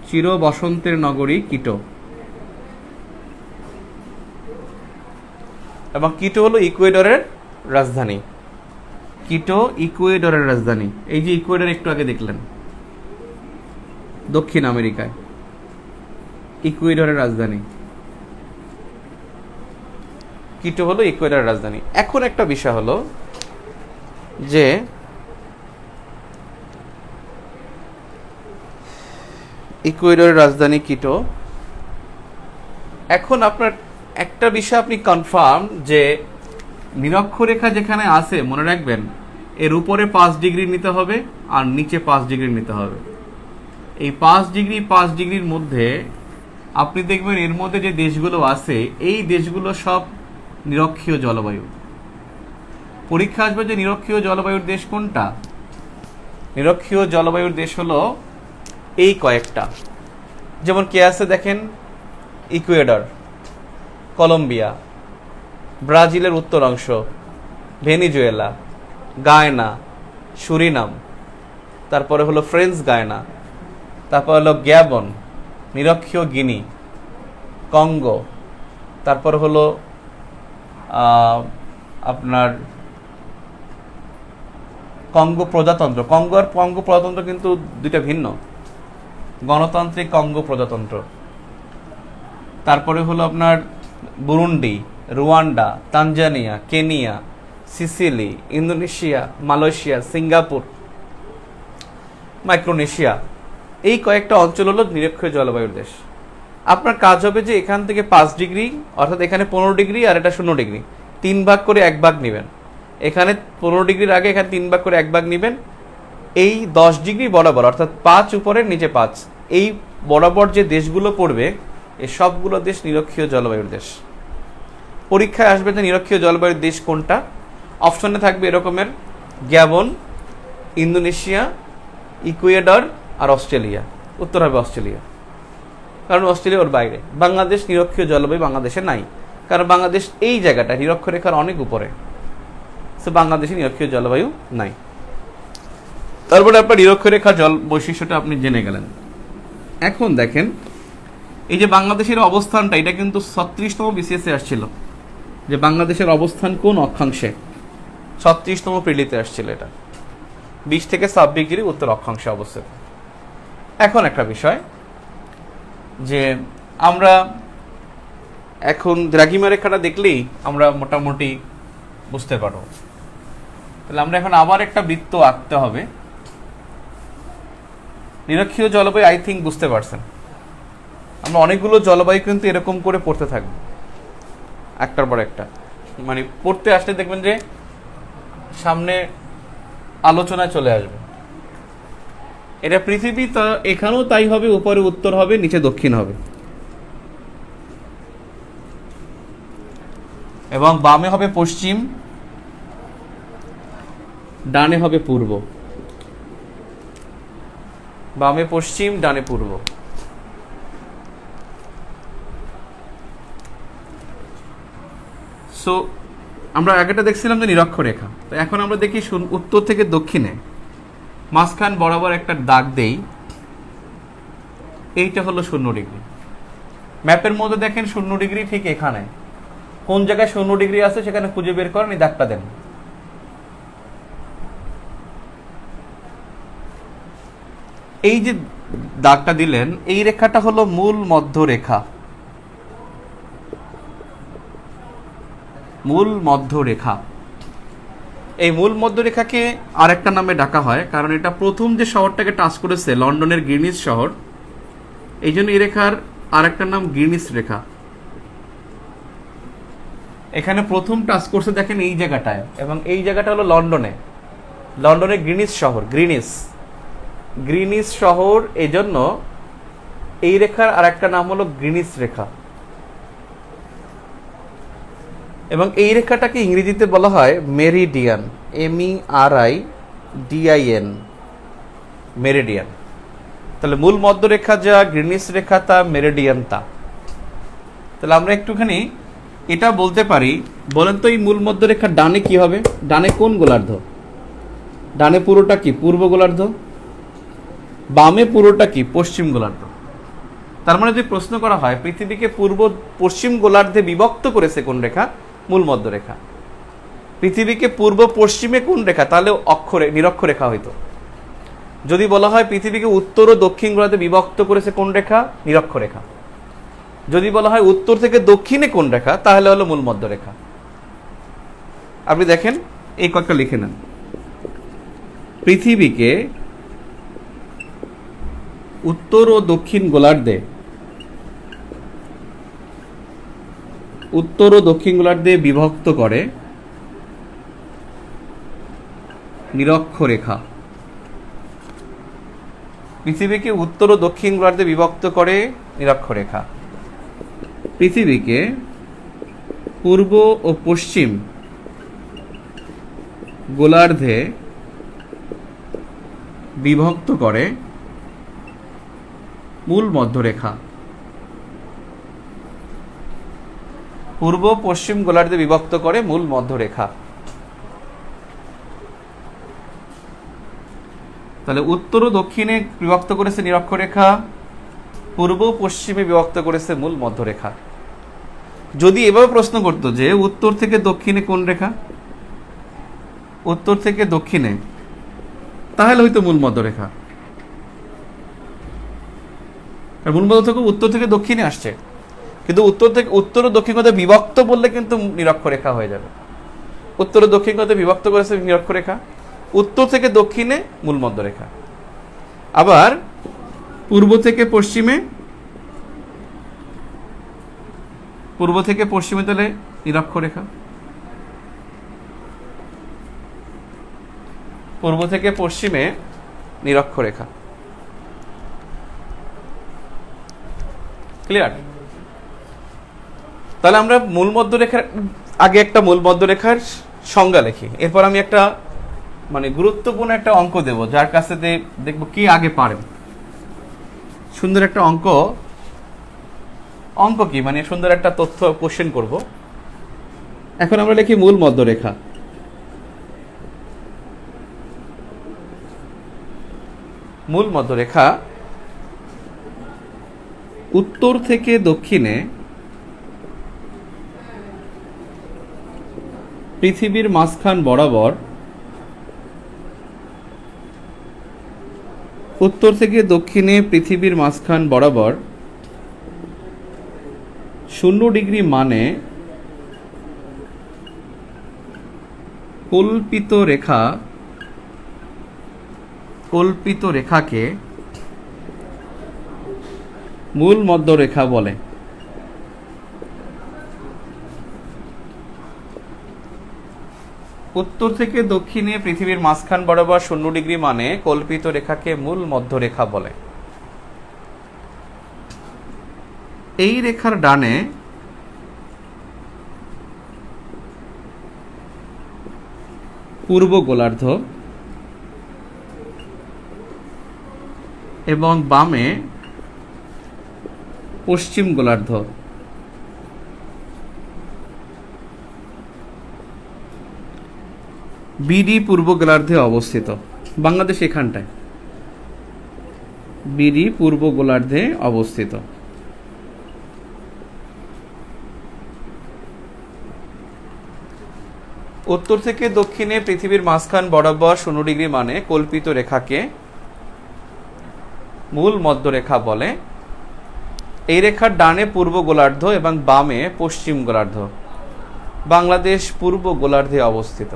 চির বসন্তের নগরী কিটো। এবং কিটো হলো ইকুয়েডরের রাজধানী। কিটো ইকুয়েডরের রাজধানী। এই যে ইকুয়েডর একটু আগে দেখলেন দক্ষিণ আমেরিকায়, ইকুয়েডরের রাজধানী কিটো হলো ইকুয়েডরের রাজধানী। এখন একটা বিষয় হলো যে ইকুয়েডরের রাজধানী কিটো, এখন আপনার একটা বিষয় আপনি কনফার্ম যে নিরক্ষরেখা যেখানে আছে মনে রাখবেন এর উপরে 5 ডিগ্রি নিতে হবে আর নিচে 5 ডিগ্রি নিতে হবে। এই 5 ডিগ্রি 5 ডিগ্রির মধ্যে আপনি দেখবেন এর মধ্যে যে দেশগুলো আছে এই দেশগুলো সব নিরক্ষীয় জলবায়ু। পরীক্ষা আসবে যে নিরক্ষীয় জলবায়ুর দেশ কোনটা? নিরক্ষীয় জলবায়ুর দেশ হলো এই কয়েকটা, যেমন কে আছে দেখেন, ইকুয়েডর, কলম্বিয়া, ব্রাজিলের উত্তর অংশ, ভেনিজুয়েলা, গায়না, সুরিনাম, তারপরে হলো ফ্রেঞ্চ গায়না, তারপর হলো গ্যাবন, নিরক্ষীয় গিনি, কঙ্গো, তারপর হলো আপনার কঙ্গো প্রজাতন্ত্র। কঙ্গো আর কঙ্গো প্রজাতন্ত্র কিন্তু দুইটা ভিন্ন, গণতান্ত্রিক কঙ্গো প্রজাতন্ত্র। তারপরে হলো আপনার Burundi, Rwanda, Tanzania, Kenya, Sicily, Indonesia, Malaysia, Singapore, Micronesia. এই কয়েকটা অঞ্চল হলো নিরক্ষীয় জলবায়ুর দেশ। আপনার কাজ হবে যে এখান থেকে 5 ডিগ্রি, অর্থাৎ এখানে 15 ডিগ্রি আর এটা 0 ডিগ্রি, 3 ভাগ করে 1 ভাগ নেবেন। এখানে 15 ডিগ্রির আগে এখানে 3 ভাগ করে 1 ভাগ নেবেন। এই 10 ডিগ্রি বরাবর, অর্থাৎ 5 উপরে নিচে 5, এই বরাবর যে দেশগুলো পড়বে এই সবগুলো দেশ নিরক্ষীয় জলবায়ুর দেশ। পরীক্ষায় আসবে যে নিরক্ষীয় জলবায়ুর দেশ কোনটা, অপশনে থাকবে এরকমের গ্যাবন, ইন্দোনেশিয়া, ইকুয়েডর আর অস্ট্রেলিয়া। উত্তর হবে অস্ট্রেলিয়া, কারণ অস্ট্রেলিয়া ওর বাইরে। বাংলাদেশ নিরক্ষীয় জলবায়ু বাংলাদেশে নাই, কারণ বাংলাদেশ এই জায়গাটা নিরক্ষরেখার অনেক উপরে, সো বাংলাদেশে নিরক্ষীয় জলবায়ু নাই। তারপরে আপনার নিরক্ষরেখা জল বৈশিষ্ট্যটা আপনি জেনে গেলেন। এখন দেখেন এই যে বাংলাদেশের অবস্থানটা, এটা কিন্তু 36তম বিসিএসে আসছিল যে বাংলাদেশের অবস্থান কোন অক্ষাংশে, 36তম প্রিলিতে আসছিল এটা, 20 থেকে 26 ডিগ্রি উত্তর অক্ষাংশে অবস্থিত। এখন একটা বিষয় যে আমরা এখন দ্রাঘিমা রেখাটা দেখলেই আমরা মোটামুটি বুঝতে পারবো। তাহলে আমরা এখন আবার একটা বৃত্ত আঁকতে হবে। নিরক্ষীয় জলবায়ু আই থিঙ্ক বুঝতে পারছেন। আমরা অনেকগুলো জলবায়ু কিন্তু এরকম করে পড়তে থাকবো একটার পর একটা, মানে পড়তে আসলে দেখবেন যে সামনে আলোচনায় চলে আসবে। এটা পৃথিবী, তা এখানেও তাই হবে, উপরে উত্তর হবে, নিচে দক্ষিণ হবে। এবং বামে হবে পশ্চিম, ডানে হবে পূর্ব। বামে পশ্চিম, ডানে পূর্ব। সো আমরা আগেটা দেখছিলাম যে নিরক্ষরেখা, তো এখন আমরা দেখি উত্তর থেকে দক্ষিণে মাঝখান বরাবর একটা দাগ দেই, এইটা হলো 0 ডিগ্রি। ম্যাপের মধ্যে দেখেন 0 ডিগ্রি ঠিক এখানে, কোন জায়গায় 0 ডিগ্রি আছে সেখানে খুঁজে বের করেন, এই দাগটা দেন। এই যে দাগটা দিলেন, এই রেখাটা হলো মূল মধ্যরেখা। মূল মধ্যরেখা, এই মূল মধ্যরেখাকে আরেকটা নামে ডাকা হয়, কারণ এটা প্রথম যে শহরটাকে টাচ করেছে, লন্ডনের গ্রিনিচ শহর, এই জন্য এই রেখার আরেকটা নাম গ্রিনিচ রেখা। এখানে প্রথম টাচ করছে দেখেন এই জায়গাটায়, এবং এই জায়গাটা হলো লন্ডনের গ্রিনিচ শহর, গ্রিনিচ শহর, এই জন্য এই রেখার আরেকটা নাম হলো গ্রিনিচ রেখা। এবং এই রেখাটাকে ইংরেজিতে বলা হয় মেরিডিয়ান, MERIDIAN, মেরিডিয়ান। তাহলে মূল মধ্যরেখা যা গ্রিনিচ রেখা, তা মেরিডিয়ান তা। তাহলে আমরা একটুখানি এটা বলতে পারি, বলেন তো এই মূল মধ্যরেখার ডানে কি হবে? ডানে কোন গোলার্ধ? ডানে পুরোটা কি? পূর্ব গোলার্ধ। বামে পুরোটা কি? পশ্চিম গোলার্ধ। তার মানে যদি প্রশ্ন করা হয় পৃথিবীকে পূর্ব পশ্চিম গোলার্ধে বিভক্ত করেছে কোন রেখা? মূল মধ্যরেখা। পৃথিবীকে পূর্ব পশ্চিমে কোন রেখা? তাহলে নিরক্ষরেখা হইতো। যদি বলা হয় পৃথিবীকে উত্তর ও দক্ষিণ গোলার্ধে বিভক্ত করেছে কোন রেখা? নিরক্ষরেখা। যদি বলা হয় উত্তর থেকে দক্ষিণে কোন রেখা, তাহলে হলো মূল মধ্যরেখা। আপনি দেখেন, এই কয়েকটা লিখে নেন। পৃথিবীকে উত্তর ও দক্ষিণ গোলার্ধে বিভক্ত করে নিরক্ষরেখা। পৃথিবীকে উত্তর ও দক্ষিণ গোলার্ধে বিভক্ত করে নিরক্ষরেখা। পৃথিবীকে পূর্ব ও পশ্চিম গোলার্ধে বিভক্ত করে মূল মধ্যরেখা। পূর্ব পশ্চিম গোলার্ধে বিভক্ত করে মূল মধ্যরেখা। তাহলে উত্তর ও দক্ষিণে বিভক্ত করেছে নিরক্ষরেখা, পূর্ব পশ্চিমে বিভক্ত করেছে মূল মধ্যরেখা। যদি এভাবে প্রশ্ন করতো যে উত্তর থেকে দক্ষিণে কোন রেখা, উত্তর থেকে দক্ষিণে, তাহলে হয়তো মূল মধ্যরেখা। মূল মধ্য থেকে উত্তর থেকে দক্ষিণে আসছে, কিন্তু উত্তর ও দক্ষিণ গোলার্ধে বিভক্ত বললে কিন্তু নিরক্ষরেখা হয়ে যাবে। উত্তর ও দক্ষিণ গোলার্ধে বিভক্ত করেছে নিরক্ষরেখা, উত্তর থেকে দক্ষিণে মূল মধ্যরেখা। আবার পূর্ব থেকে পশ্চিমে তাহলে নিরক্ষরেখা। পূর্ব থেকে পশ্চিমে নিরক্ষরেখা। ক্লিয়ার? তাহলে আমরা মূল মধ্যরেখার আগে একটা মূল মধ্যরেখার সংজ্ঞা লিখি, এরপর আমি একটা গুরুত্বপূর্ণ একটা অঙ্ক দেব, যার কাছে দেখবো কি আগে পারেন। সুন্দর একটা অঙ্ক কি সুন্দর একটা তথ্য কোশ্চেন করব। এখন আমরা লিখি মূল মধ্যরেখা। মূল মধ্যরেখা উত্তর থেকে দক্ষিণে পৃথিবীর মাঝখান বরাবর, উত্তর থেকে দক্ষিণে পৃথিবীর মাঝখান বরাবর 0 ডিগ্রি মানে কল্পিত রেখাকে মূল মধ্যরেখা বলে। উত্তর থেকে দক্ষিণে পৃথিবীর মাঝখান বরাবর 0 ডিগ্রি মানে কল্পিত রেখাকে মূল মধ্যরেখা বলে। এই রেখার ডানে পূর্ব গোলার্ধ এবং বামে পশ্চিম গোলার্ধ। বিডি পূর্ব গোলার্ধে অবস্থিত। বাংলাদেশ এখানটায় বিডি পূর্ব গোলার্ধে অবস্থিত। উত্তর থেকে দক্ষিণে পৃথিবীর মাঝখান বরাবর 0 ডিগ্রি মানে কল্পিত রেখাকে মূল মধ্যরেখা বলে। এই রেখার ডানে পূর্ব গোলার্ধ এবং বামে পশ্চিম গোলার্ধ। বাংলাদেশ পূর্ব গোলার্ধে অবস্থিত।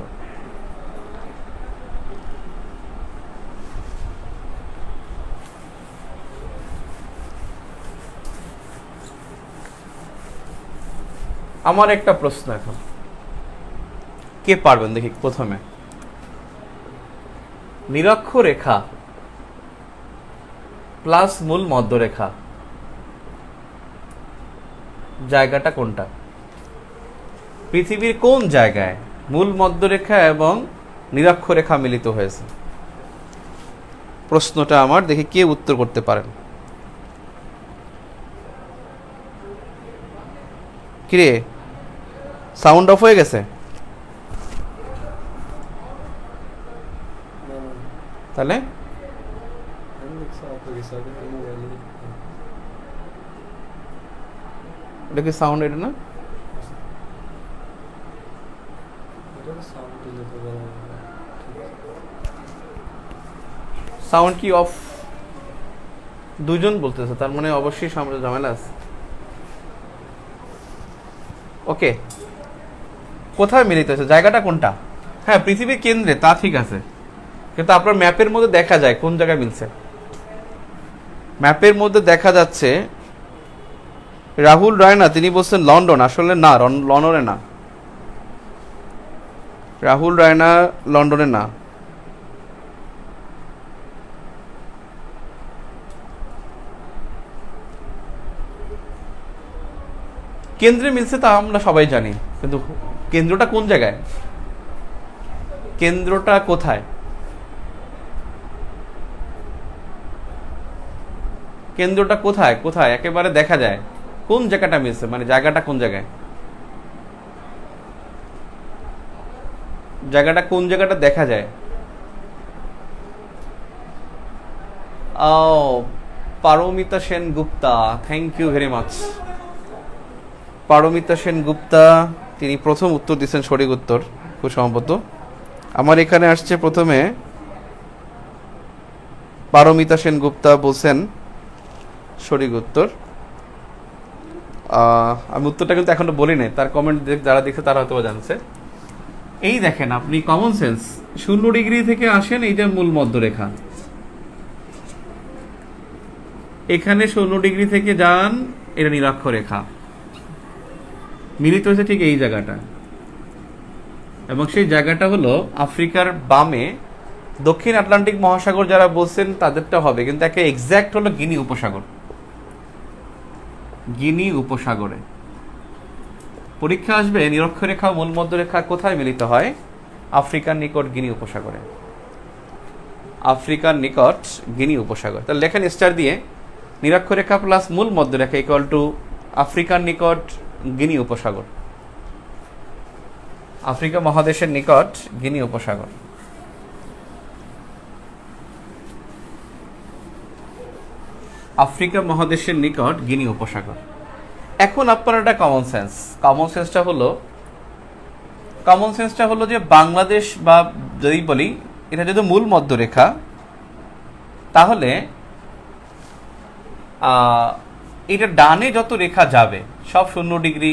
আমার একটা প্রশ্ন, এখন কে পারবেন দেখি। প্রথমে নিরক্ষরেখা প্লাস মূল মধ্যরেখা, জায়গাটা কোনটা? পৃথিবীর কোন জায়গায় মূল মধ্যরেখা এবং নিরক্ষরেখা মিলিত হয়েছে? প্রশ্নটা আমার, দেখি কে উত্তর করতে পারেন। কিরে, সাউন্ড অফ হয়ে গেছে? তাহলে এটা কি সাউন্ড? এটা না, সাউন্ড কি অফ? দুজন বলতেছে, তার মানে অবশ্যই সামনে ঝামেলা আছে। ওকে, কোথায় মিলিত হয়েছে, জায়গাটা কোনটা? হ্যাঁ, পৃথিবীর কেন্দ্রে, তা ঠিক আছে, কিন্তু আপনার ম্যাপের মধ্যে দেখা যায় কোন জায়গায় মিলছে। ম্যাপের মধ্যে দেখা যাচ্ছে রাহুল রায়না তিনি বলছেন লন্ডন। আসলে না, লন্ডনে না, রাহুল রায়না লন্ডনে না। কেন্দ্রে মিলছে তা আমরা সবাই জানি, কিন্তু কেন্দ্রটা কোন জায়গায়, কেন্দ্রটা কোথায়, কেন্দ্রটা কোথায় কোথায় একেবারে দেখা যায় কোন জায়গাটা মিলছে, মানে জায়গাটা কোন জায়গায়, জায়গাটা কোন জায়গাটা দেখা যায়। Paramita Sen Gupta, thank you very much. Paramita Sen Gupta তিনি প্রথম উত্তর দিচ্ছেন, সঠিক উত্তর খুব সম্ভবত। আমার এখানে আসছে প্রথমে পারমিতা সেন গুপ্তা বলছেন সঠিক উত্তর। আমি উত্তরটা কিন্তু এখনো বলি নাই, তার কমেন্ট যারা দেখছে তারা হয়তো জানছে। এই দেখেন আপনি, কমন সেন্স, 0 ডিগ্রি থেকে আসেন, এইটা মূল মধ্যরেখা। এখানে 0 ডিগ্রি থেকে যান, এটা নিরক্ষরেখা, মিলিত হয়েছে ঠিক এই জায়গাটা। এবং সেই জায়গাটা হলো আফ্রিকার বামে দক্ষিণ আটলান্টিক মহাসাগর। যারা বলছেন তাদেরটা হবে, কিন্তু একটা এক্স্যাক্ট হলো গিনি উপসাগর। গিনি উপসাগরে পরীক্ষা আসবে নিরক্ষরেখা মূল মধ্যরেখা কোথায় মিলিত হয়? আফ্রিকার নিকট গিনি উপসাগরে। আফ্রিকার নিকট গিনি উপসাগর। তাহলে লেখেন স্টার দিয়ে, নিরক্ষরেখা প্লাস মূল মধ্যরেখা ইকুয়াল টু আফ্রিকার নিকট গিনি উপসাগর। আফ্রিকা মহাদেশের নিকট গিনি উপসাগর। আফ্রিকা মহাদেশের নিকট গিনি উপসাগর। এখন আপনার একটা কমন সেন্সটা হলো যে বাংলাদেশ, বা যদি বলি এটা যদি মূল মধ্যরেখা, তাহলে এটা ডানে যত রেখা যাবে সব 0 ডিগ্রি,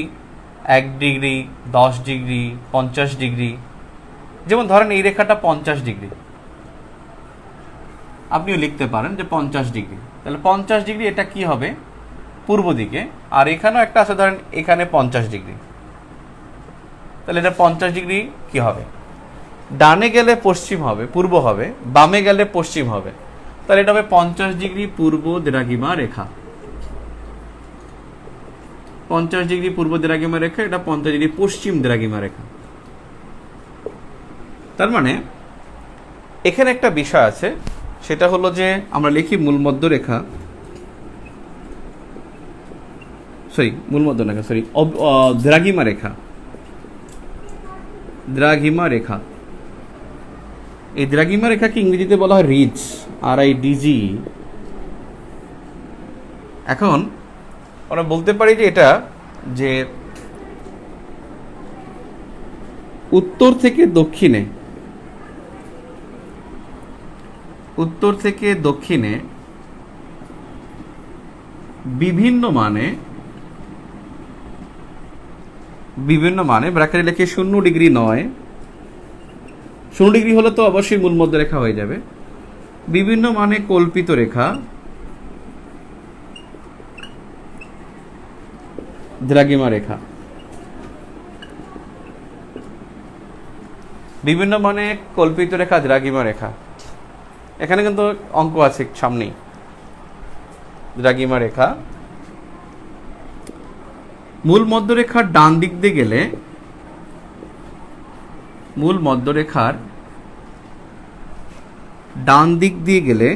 1 ডিগ্রি, 10 ডিগ্রি, 50 ডিগ্রি। যেমন ধরেন এই রেখাটা 50 ডিগ্রি, আপনিও লিখতে পারেন যে 50 ডিগ্রি। তাহলে 50 ডিগ্রি এটা কি হবে? পূর্ব দিকে। আর এখানেও একটা আছে, ধরেন এখানে 50 ডিগ্রি, তাহলে এটা 50 ডিগ্রি কি হবে? ডানে গেলে পশ্চিম হবে, পূর্ব হবে, বামে গেলে পশ্চিম হবে, তাহলে এটা হবে 50 ডিগ্রি পূর্ব দ্রাঘিমা রেখা। 50 ডিগ্রি পূর্ব দ্রাঘিমা রেখা, এটা 50 ডিগ্রি পশ্চিম দ্রাঘিমা রেখা। তার মানে এখানে একটা বিষয় আছে, সেটা হলো যে আমরা লিখি মূল মধ্য রেখা, দ্রাঘিমা রেখা। দ্রাঘিমা রেখা, এই দ্রাঘিমা রেখাকে ইংরেজিতে বলা হয় রিজ, RIDG। এখন আমরা বলতে পারি যে এটা যে উত্তর থেকে দক্ষিণে বিভিন্ন মানে ব্র্যাকেটে লিখে 0 ডিগ্রি নয়, 0 ডিগ্রি হলে তো অবশ্যই মূল মধ্য রেখা হয়ে যাবে, বিভিন্ন মানে কল্পিত রেখা দ্রাঘিমা রেখা। বিভিন্ন মানে কল্পিত রেখা দ্রাঘিমা রেখা, এখানে কিন্তু অঙ্ক আছে সামনেই। দ্রাঘিমা রেখা মূল মধ্যরেখার ডান দিক দিয়ে গেলে, মূল মধ্যরেখার ডান দিক দিয়ে গেলে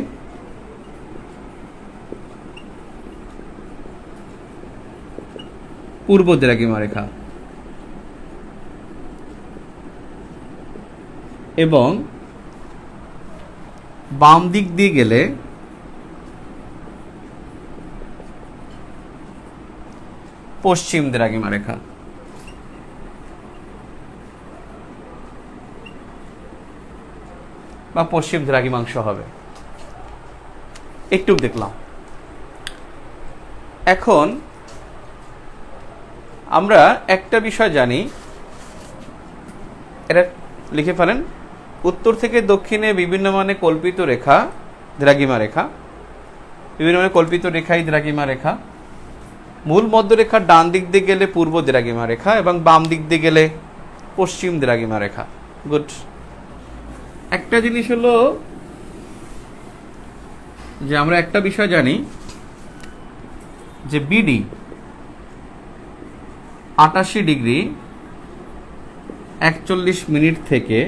পূর্ব দ্রাঘিমা রেখা, এবং বাম দিক দিয়ে গেলে পশ্চিম দ্রাঘিমা রেখা। বা পশ্চিম দ্রাঘিমাংশ হবে। একটু দেখলাম। এখন আমরা একটা বিষয় জানি, এটা লিখে ফেলেন, উত্তর থেকে দক্ষিণে বিভিন্ন মানে কল্পিত রেখা দ্রাঘিমা রেখা, বিভিন্ন মানে কল্পিত রেখাই দ্রাঘিমা রেখা। মূল মধ্যরেখার ডান দিক দিয়ে গেলে পূর্ব দ্রাঘিমা রেখা এবং বাম দিক দিয়ে গেলে পশ্চিম দ্রাঘিমা রেখা। গুড। একটা জিনিস হলো যে আমরা একটা বিষয় জানি যে বিডি 88 ডিগ্রি 41 মিনিট থেকে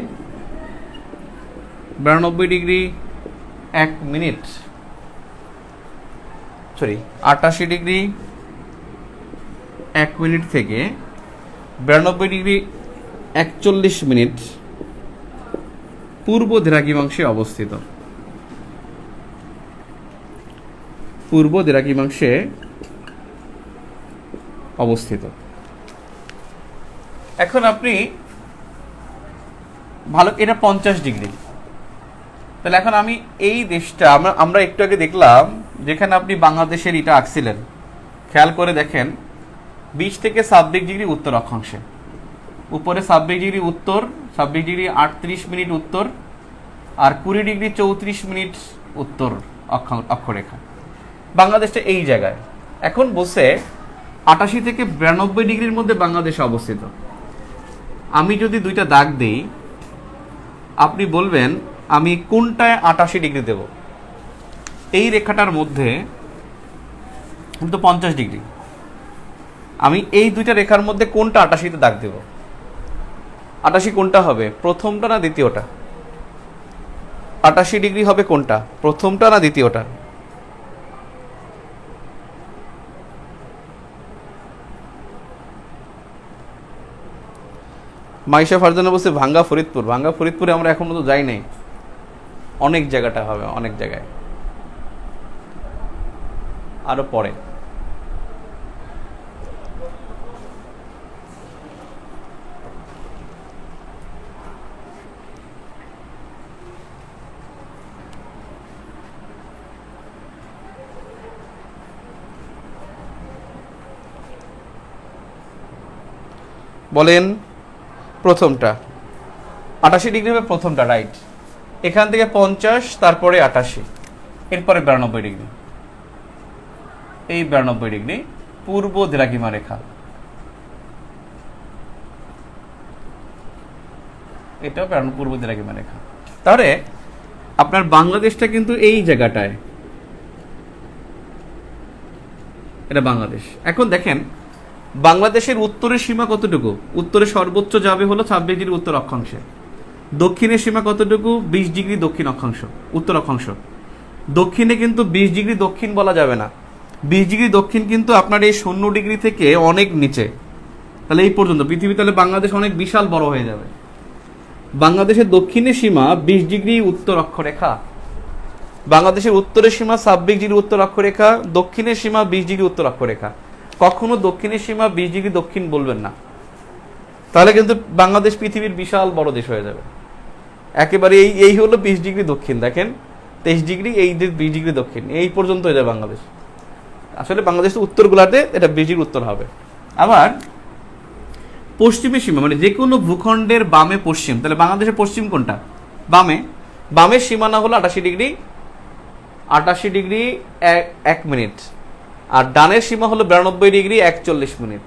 92 ডিগ্রি 1 মিনিট, 88 ডিগ্রি 1 মিনিট থেকে 92 ডিগ্রি 41 মিনিট পূর্ব দ্রাঘিমাংশে অবস্থিত। পূর্ব দ্রাঘিমাংশে অবস্থিত। এখন আপনি ভালো, এটা 50 ডিগ্রি, তাহলে এখন আমি এই দেশটা আমরা একটু আগে দেখলাম যেখানে আপনি বাংলাদেশের এটা আঁকছিলেন, খেয়াল করে দেখেন 20 থেকে 26 ডিগ্রি উত্তর অক্ষাংশে, উপরে 26 ডিগ্রি উত্তর, 26 ডিগ্রি 38 মিনিট উত্তর, আর 20 ডিগ্রি 34 মিনিট উত্তর অক্ষরেখা। বাংলাদেশটা এই জায়গায়। এখন বসে 88 থেকে 92 ডিগ্রির মধ্যে বাংলাদেশ অবস্থিত। আমি যদি দুইটা দাগ দিই, আপনি বলবেন আমি কোনটায় 88 ডিগ্রি দেব? এই রেখাটার মধ্যে কিন্তু 50 ডিগ্রি, আমি এই দুইটা রেখার মধ্যে কোনটা 88তে দাগ দেব? 88 কোনটা হবে, প্রথমটা না দ্বিতীয়টা? 88 ডিগ্রি হবে কোনটা, প্রথমটা না দ্বিতীয়টা? মাইশা ফারজানা বলছে ভাঙ্গা ফরিদপুর। ভাঙ্গা ফরিদপুরে আমরা এখন তো যাই নাই, অনেক জায়গাটা হবে, অনেক জায়গায় আরো পরে। বলেন প্রথমটা 88 ডিগ্রি হবে, প্রথমটা রাইট। এখান থেকে 50, তারপরে 88, এরপরে 92 ডিগ্রি। এই 92 ডিগ্রি পূর্ব দ্রাঘিমা রেখা। এটাও পূর্ব দ্রাঘিমা রেখা। তাহলে আপনার বাংলাদেশটা কিন্তু এই জায়গাটায়, এটা বাংলাদেশ। এখন দেখেন বাংলাদেশের উত্তরের সীমা কতটুকু? উত্তরে সর্বোচ্চ যাবে হলো 26 ডিগ্রি উত্তর অক্ষাংশে। দক্ষিণের সীমা কতটুকু? 20 ডিগ্রি দক্ষিণ অক্ষাংশ, উত্তর অক্ষাংশ। দক্ষিণে কিন্তু 20 ডিগ্রি দক্ষিণ বলা যাবে না। 20 ডিগ্রি দক্ষিণ কিন্তু আপনার এই 0 ডিগ্রি থেকে অনেক নিচে। তাহলে এই পর্যন্ত পৃথিবী, তাহলে বাংলাদেশ অনেক বিশাল বড় হয়ে যাবে। বাংলাদেশের দক্ষিণের সীমা 20 ডিগ্রি উত্তর অক্ষরেখা, বাংলাদেশের উত্তরের সীমা 26 ডিগ্রি উত্তর অক্ষরেখা, দক্ষিণের সীমা 20 ডিগ্রি উত্তর অক্ষরেখা। কখনো দক্ষিণের সীমা 20 ডিগ্রি দক্ষিণ বলবেন না, তাহলে কিন্তু বাংলাদেশ পৃথিবীর বিশাল বড় দেশ হয়ে যাবে। একেবারে এই হলো 20 ডিগ্রি দক্ষিণ, দেখেন 23 ডিগ্রি, এই 20 ডিগ্রি দক্ষিণ, এই পর্যন্ত হয়ে যাবে বাংলাদেশ। আসলে বাংলাদেশের উত্তর গোলার্ধে এটা 20 ডিগ্রি উত্তর হবে। আবার পশ্চিমের সীমা মানে যে কোনো ভূখণ্ডের বামে পশ্চিম, তাহলে বাংলাদেশের পশ্চিম কোনটা? বামে। বামের সীমানা হলো 88 ডিগ্রি, 88 ডিগ্রি 1 মিনিট। আর ডানের সীমা হলো 92 ডিগ্রি 41 মিনিট,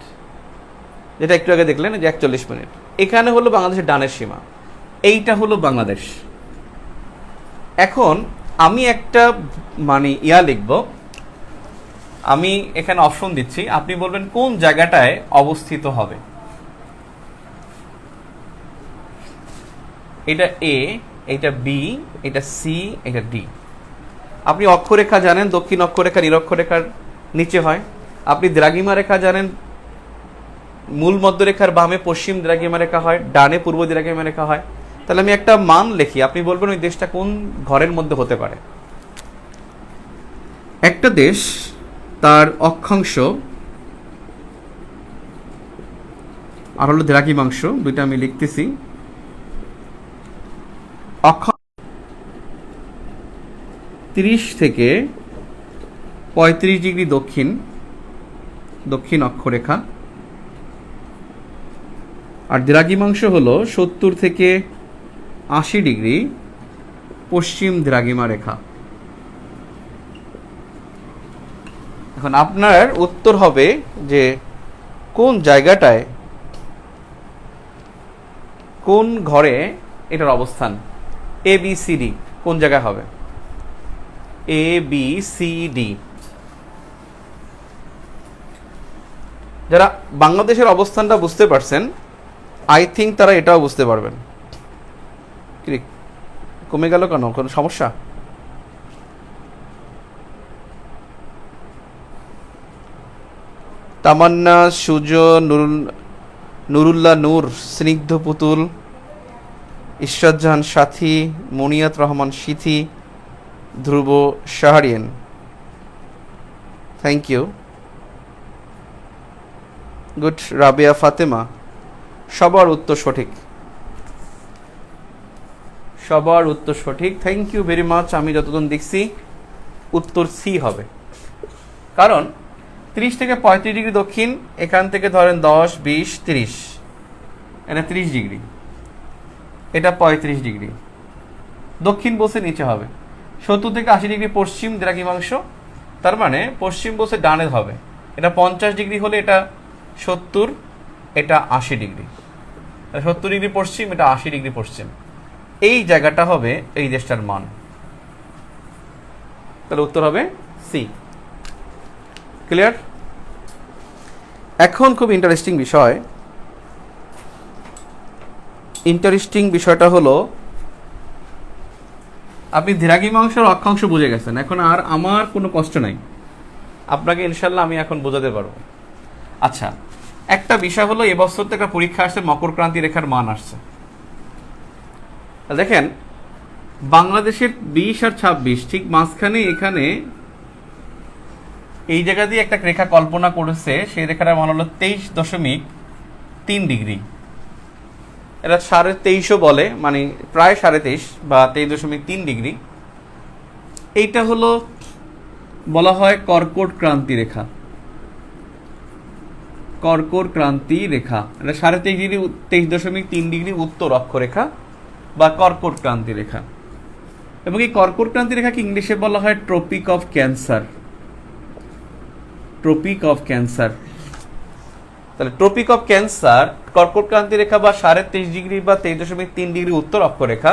যেটা একটু আগে দেখলেন যে 41 মিনিট। এখানে হলো বাংলাদেশের ডানের সীমা, এইটা হলো বাংলাদেশ। এখন আমি একটা মানে লিখব, আমি এখানে অপশন দিচ্ছি, আপনি বলবেন কোন জায়গাটায় অবস্থিত হবে। এটা এ, এটা বি, এটা সি, এটা ডি। আপনি অক্ষরেখা জানেন, দক্ষিণ অক্ষরেখা নিরক্ষরেখার নিচে হয়। আপনি দ্রাঘিমা রেখা জানেন, মূল মধ্যরেখার বামে পশ্চিম দ্রাঘিমা রেখা হয়, ডানে পূর্ব দ্রাঘিমা রেখা হয়। তাহলে আমি একটা মান লিখি, আপনি বলবেন ওই দেশটা কোন ঘরের মধ্যে হতে পারে। একটা দেশ তার অক্ষাংশ আর হলো দ্রাঘিমাংশ, দুইটা আমি লিখতেছি। 30 থেকে 35 ডিগ্রি দক্ষিণ, দক্ষিণ অক্ষরেখা। আর দ্রাঘিমাংশ হলো 70 থেকে 80 ডিগ্রি পশ্চিম দ্রাঘিমা রেখা। এখন আপনার উত্তর হবে যে কোন জায়গাটায়, কোন ঘরে এটার অবস্থান। এ বি সি ডি কোন জায়গায় হবে? A B C D. যারা বাংলাদেশের অবস্থানটা বুঝতে পারছেন, আই থিঙ্ক তারা এটাও বুঝতে পারবেন। কি কমে গেল কেন? কোনো সমস্যা? তামান্না, সুজন, নুরুল্লাহ নূর, স্নিগ্ধ পুতুল, Israt Jahan Sathi, Muniat Rahman Sithi, Dhruba Shahriyan, thank you. Good. Rabiya Fatema, সবার উত্তর সঠিক, সবার উত্তর সঠিক, থ্যাংক ইউ ভেরি মাচ। আমি যতক্ষণ দেখছি উত্তর সি হবে, কারণ 30 থেকে 35 ডিগ্রি দক্ষিণ, এখান থেকে ধরেন 10, 20, 30, এটা 30 ডিগ্রি, এটা 35 ডিগ্রি। দক্ষিণ বসে নিচে হবে। 70 থেকে 80 ডিগ্রি পশ্চিম দ্রাঘিমাংশ, তার মানে পশ্চিম বসে ডানে হবে। এটা 50 ডিগ্রি হলে এটা 70, এটা 80 ডিগ্রি। 70 ডিগ্রি পশ্চিম, এটা 80 ডিগ্রি পশ্চিম। এই জায়গাটা হবে এই দেশটার মান। তাহলে উত্তর হবে সি। ক্লিয়ার? এখন খুব ইন্টারেস্টিং বিষয়, ইন্টারেস্টিং বিষয়টা হলো আপনি দ্রাঘিমাংশের অক্ষাংশ বুঝে গেছেন, এখন আর আমার কোনো কষ্ট নাই, আপনাকে ইনশাল্লাহ আমি এখন বোঝাতে পারবো। আচ্ছা, একটা বিষয় হলো এবছর তো একটা পরীক্ষা আসছে, মকর ক্রান্তি রেখার মান আসছে। দেখেন বাংলাদেশের 20 আর 26 ঠিক মাঝখানে, এখানে এই জায়গা দিয়ে একটা রেখা কল্পনা করেছে, সেই রেখাটার মান হলো 23.3 ডিগ্রি। এটা 23.5 বলে, মানে প্রায় 23.5 বা 23.3 ডিগ্রি। এইটা হলো বলা হয় কর্কট ক্রান্তি রেখা, কর্কট ক্রান্তি রেখা। এটা 23.5 ডিগ্রি, 23.3 ডিগ্রি উত্তর অক্ষরেখা বা কর্কট ক্রান্তি রেখা। এবং এই কর্কট ক্রান্তি রেখাকে ইংলিশে বলা হয় tropic of cancer, tropic of cancer. তাহলে ট্রপিক অফ ক্যান্সার কর্কট ক্রান্তি রেখা বা 23.5 ডিগ্রি বা 23.3 ডিগ্রি উত্তর অক্ষরেখা,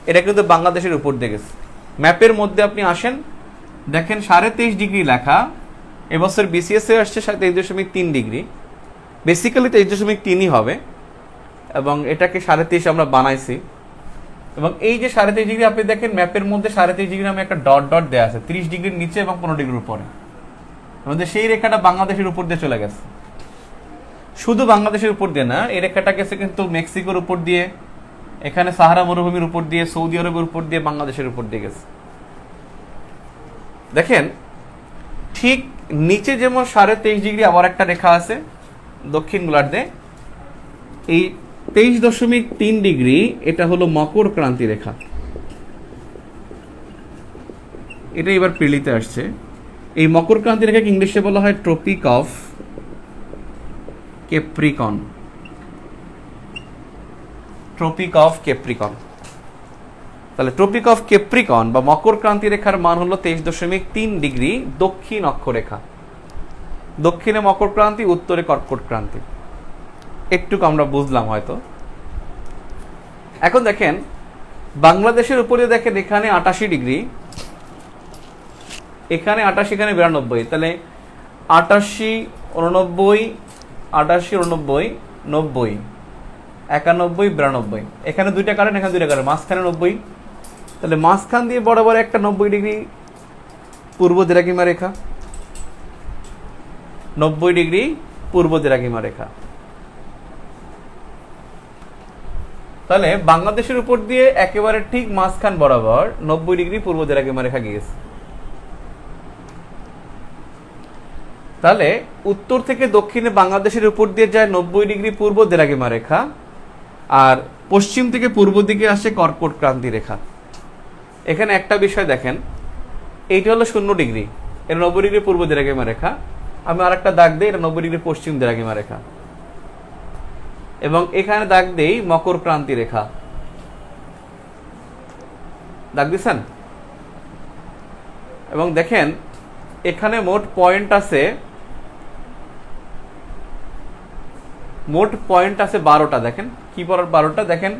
এটা কিন্তু বাংলাদেশের উপর দিয়ে গেছে। ম্যাপের মধ্যে আপনি আসেন, দেখেন 23.5 ডিগ্রি লেখা, এবছর বিসিএসে আসছে 23.3 ডিগ্রি, বেসিক্যালি 23.3ই হবে, এবং এটাকে 23.5 আমরা বানাইছি। এবং এই যে 23.5 ডিগ্রি আপনি দেখেন ম্যাপের মধ্যে 23.5 ডিগ্রি নামে একটা ডট ডট দেওয়া আছে 30 ডিগ্রির নিচে এবং 15 ডিগ্রির উপরে, আমাদের সেই রেখাটা বাংলাদেশের উপর দিয়ে চলে গেছে। শুধু বাংলাদেশের উপর দিয়ে না, এই রেখাটা গেছে কিন্তু মেক্সিকোর উপর দিয়ে, এখানে সাহারা মরুভূমির উপর দিয়ে, সৌদি আরবের উপর দিয়ে, বাংলাদেশের উপর দিয়ে গেছে। দেখেন ঠিক নিচে যেমন 23.5 ডিগ্রি আবার একটা রেখা আছে দক্ষিণ গোলার্ধে, এই 23.3 ডিগ্রি এটা হলো মকর ক্রান্তি রেখা, এটা এবার পিলিতে আসছে। এই মকর ক্রান্তি রেখাকে ইংলিশে বলা হয় tropic of capricorn, tropic of capricorn. তাহলে ট্রপিক অফ ক্যাপ্রিকন বা মকর ক্রান্তি রেখার মান হলো 23.3 ডিগ্রি দক্ষিণ অক্ষরেখা। দক্ষিণে মকর ক্রান্তি, উত্তরে কর্কট ক্রান্তি। একটুকু আমরা বুঝলাম হয়তো। এখন দেখেন বাংলাদেশের উপরে দেখেন এখানে 88 ডিগ্রি, এখানে 88, এখানে 92, তাহলে 88, 89, 88, 89, 90, 91, 92, এখানে দুইটা কারেন্ট, এখানে দুইটা কারেন্ট, মাঝখানে 90, তাহলে মাঝখান দিয়ে বরাবর একটা 90 ডিগ্রি পূর্ব দ্রাঘিমা রেখা, 90 ডিগ্রি পূর্ব দ্রাঘিমা রেখা। তাহলে বাংলাদেশের উপর দিয়ে একেবারে ঠিক মাঝখান বরাবর 90 ডিগ্রি পূর্ব দ্রাঘিমা রেখা গিয়েছে। তাহলে উত্তর থেকে দক্ষিণে বাংলাদেশের উপর দিয়ে যায় 90 ডিগ্রি পূর্ব দ্রাঘিমা রেখা, আর পশ্চিম থেকে পূর্ব দিকে আসে কর্কট ক্রান্তি রেখা। এখানে একটা বিষয় দেখেন, এইটা হলো 0 ডিগ্রি, এটা 90 ডিগ্রি পূর্ব দ্রাঘিমা রেখা, আমি আর একটা দাগ দিই, এটা 90 ডিগ্রি পশ্চিম দ্রাঘিমা রেখা, এবং এখানে দাগ দেই মকর ক্রান্তি রেখা, দাগ দিচ্ছেন। এবং দেখেন এখানে মোট পয়েন্ট আছে, মোট পয়েন্ট আছে 12টা। দেখেন কি পড়ার 12টা, দেখেন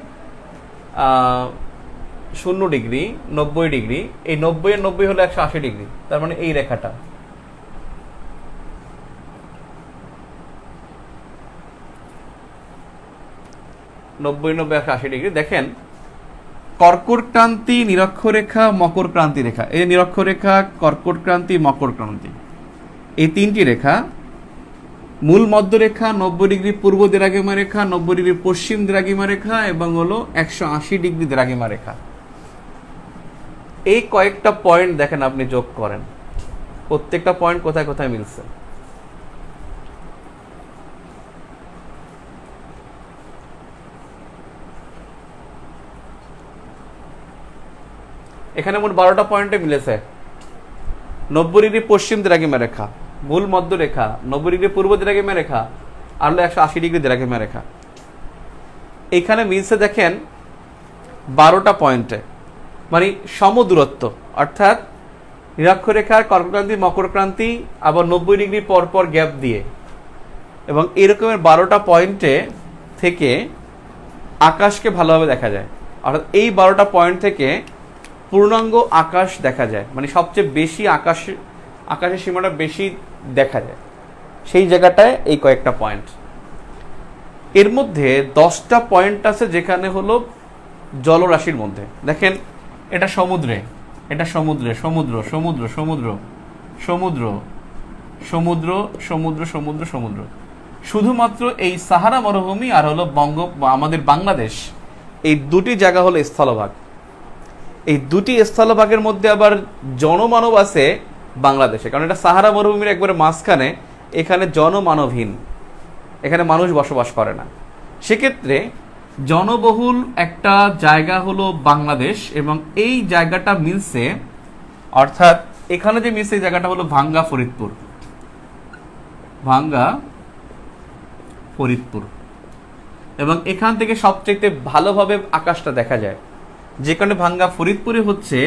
0 ডিগ্রি, 90 ডিগ্রি, এই 90 এর 90 হলো 180 ডিগ্রি, তার মানে এই রেখাটা। নব্বই 180 ডিগ্রি। দেখেন কর্কট ক্রান্তি, নিরক্ষরেখা, মকর ক্রান্তি রেখা, এই নিরক্ষরেখা, কর্কট ক্রান্তি, মকর ক্রান্তি, এই তিনটি রেখা মূল মধ্যরেখা 90 ডিগ্রি পূর্ব দ্রাঘিমা রেখা, 90 ডিগ্রি পশ্চিম দ্রাঘিমা রেখা এবং হলো 180 ডিগ্রি দ্রাঘিমা রেখা। এই কয়েকটা পয়েন্ট দেখেন আপনি যোগ করেন, প্রত্যেকটা পয়েন্ট কোথায় কোথায় মিলছে। এখানে মোট 12টা পয়েন্টে মিলেছে। 90 ডিগ্রি পশ্চিম দ্রাঘিমা রেখা, মূল মধ্য রেখা, 90 ডিগ্রি পূর্ব দ্রাঘিমা রেখা, আর 180 ডিগ্রি দ্রাঘিমা রেখা। এখানে মিলছে দেখেন 12টা পয়েন্টে, মানে সমদূরত্ব, অর্থাৎ নিরক্ষরেখার কর্কটক্রান্তি, মকর ক্রান্তি, আবার 90 ডিগ্রি পর পর গ্যাপ দিয়ে, এবং এরকমের 12টা পয়েন্টে থেকে আকাশকে ভালোভাবে দেখা যায়। অর্থাৎ এই 12টা পয়েন্ট থেকে পূর্ণাঙ্গ আকাশ দেখা যায়, মানে সবচেয়ে বেশি আকাশের সীমাটা বেশি দেখা যায় সেই জায়গাটায় এই কয়েকটা পয়েন্ট। এর মধ্যে 10টা পয়েন্ট আছে যেখানে হলো জলরাশির মধ্যে। দেখেন এটা সমুদ্রে, এটা সমুদ্রে, সমুদ্র সমুদ্র সমুদ্র সমুদ্র সমুদ্র সমুদ্র সমুদ্র সমুদ্র, শুধুমাত্র এই সাহারা মরুভূমি আর হলো আমাদের বাংলাদেশ, এই দুটি জায়গা হলো স্থলভাগ। এই দুটি স্থলভাগের মধ্যে আবার জনমানব আছে বাংলাদেশে, কারণ এটা সাহারা মরুভূমির একবারে মাঝখানে, এখানে জনমানবহীন, এখানে মানুষ বসবাস করে না। সেক্ষেত্রে জনবহুল একটা জায়গা হলো বাংলাদেশ, এবং এই জায়গাটা মিলছে, অর্থাৎ এখানে যে মিলছে এই জায়গাটা হলো ভাঙ্গা ফরিদপুর, ভাঙ্গা ফরিদপুর, এবং এখান থেকে সবচেয়ে ভালোভাবে আকাশটা দেখা যায়। যেখানে ভাঙ্গা ফরিদপুরে হচ্ছে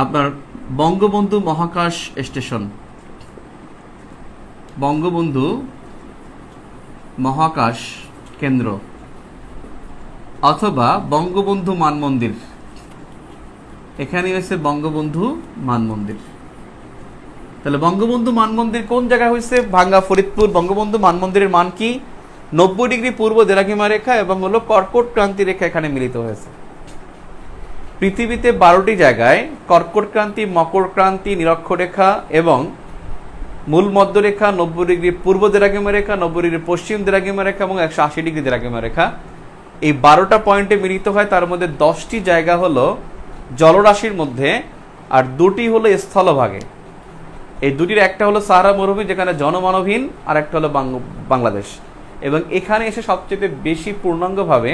আপনার বঙ্গবন্ধু মহাকাশ স্টেশন, বঙ্গবন্ধু মহাকাশ কেন্দ্র অথবা বঙ্গবন্ধু মানমন্দির। এখানে হয়েছে বঙ্গবন্ধু মানমন্দির। তাহলে বঙ্গবন্ধু মানমন্দির কোন জায়গায় হয়েছে? ভাঙ্গা ফরিদপুর। বঙ্গবন্ধু মানমন্দিরের মান কি? 90 ডিগ্রি পূর্ব দ্রাঘিমা রেখা এবং হলো কর্কট ক্রান্তি রেখা এখানে মিলিত হয়েছে। পৃথিবীতে 12টি জায়গায় কর্কট ক্রান্তি, মকর ক্রান্তি, নিরক্ষরেখা এবং মূল মধ্যরেখা, 90 ডিগ্রি পূর্ব দ্রাঘিমা রেখা, 90 ডিগ্রি পশ্চিম দ্রাঘিমা রেখা এবং 180 ডিগ্রি দ্রাঘিমা রেখা, এই 12টা পয়েন্টে মিলিত হয়। তার মধ্যে 10টি জায়গা হলো জলরাশির মধ্যে আর 2টি হলো স্থলভাগে। এই দুটির একটা হলো সাহারা মরুভূমি যেখানে জনমানবহীন, আর একটা হলো বাংলাদেশ। এবং এখানে এসে সবচেয়ে বেশি পূর্ণাঙ্গভাবে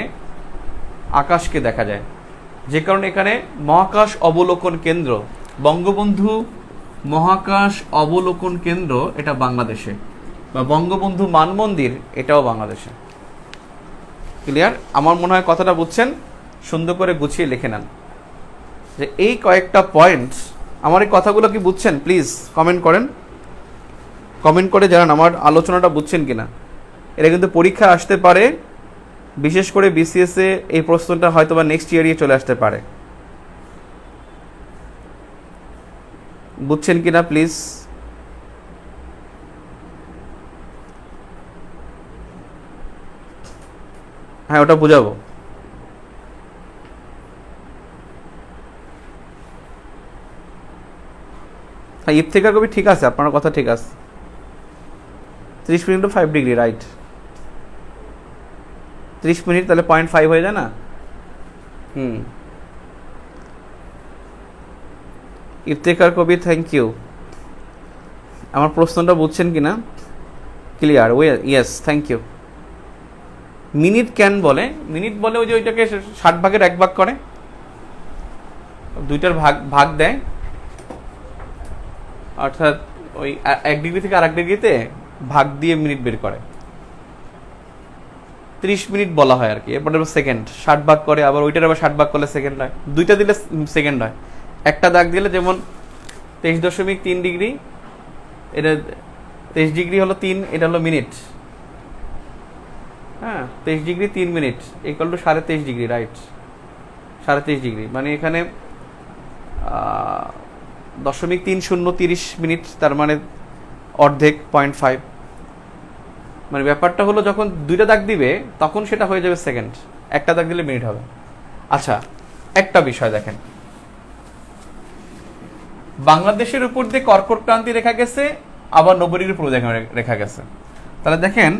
আকাশকে দেখা যায়, যে কারণে এখানে মহাকাশ অবলোকন কেন্দ্র, বঙ্গবন্ধু মহাকাশ অবলোকন কেন্দ্র এটা বাংলাদেশে, বা বঙ্গবন্ধু মানমন্দির এটাও বাংলাদেশে। ক্লিয়ার? আমার মনে হয় কথাটা বুঝছেন। সুন্দর করে গুছিয়ে লিখে নেন যে এই কয়েকটা পয়েন্টস। আমার এই কথাগুলো কি বুঝছেন? প্লিজ কমেন্ট করেন, কমেন্ট করে জানান আমার আলোচনাটা বুঝছেন কিনা। এটা কিন্তু পরীক্ষা আসতে পারে, বিশেষ করে বিসিএসে এই প্রশ্নটা হয়তো বা নেক্সট ইয়ারে চলে আসতে পারে। বুঝছেন কিনা প্লিজ? হ্যাঁ, ওটা বুঝাবো। হ্যাঁ, ইফতেখার কবি ঠিক আছে, আপনার কথা ঠিক আছে। 30 মিনিট 5 ডিগ্রি, রাইট। 30 মিনিট তাহলে 0.5 হয়ে যায় না? ইফতেখার কবি, থ্যাংক ইউ। আমার প্রশ্নটা বুঝছেন কিনা? Clear? Yes, thank you. Minute ক্যান বলে, মিনিট বলে ওই যে ওইটাকে 60 ভাগের 1 ভাগ করে, দুইটার ভাগ দেয়, অর্থাৎ ওই 1 ডিগ্রি থেকে আরেক ডিগ্রিতে ভাগ দিয়ে মিনিট বের করে। 30 মিনিট বলা হয় আর কি। এরপরে সেকেন্ড 60 ভাগ করে, আবার ওইটার আবার 60 ভাগ করলে সেকেন্ড হয়, দুইটা দিলে সেকেন্ড হয়। একটা দাগ দিলে যেমন 23.3 ডিগ্রি, এটা 23 ডিগ্রি হলো 3, এটা হলো মিনিট। হ্যাঁ, 23 degree 3 minute equal to 23.5 degree, right. 23.5 degree মানে এখানে 0.30 মিনিট, তার মানে অর্ধেক, 0.5। মানে ব্যাপারটা হলো যখন দুইটা দাগ দিবে তখন সেটা হয়ে যাবে সেকেন্ড, একটা দাগ দিলে মিনিট হবে। আচ্ছা, একটা বিষয় দেখেন, বাংলাদেশের উপর দিয়ে কর্কট ক্রান্তি রেখা গেছে, আবার 90 ডিগ্রি পূর্ব রেখা গেছে। তাহলে দেখেন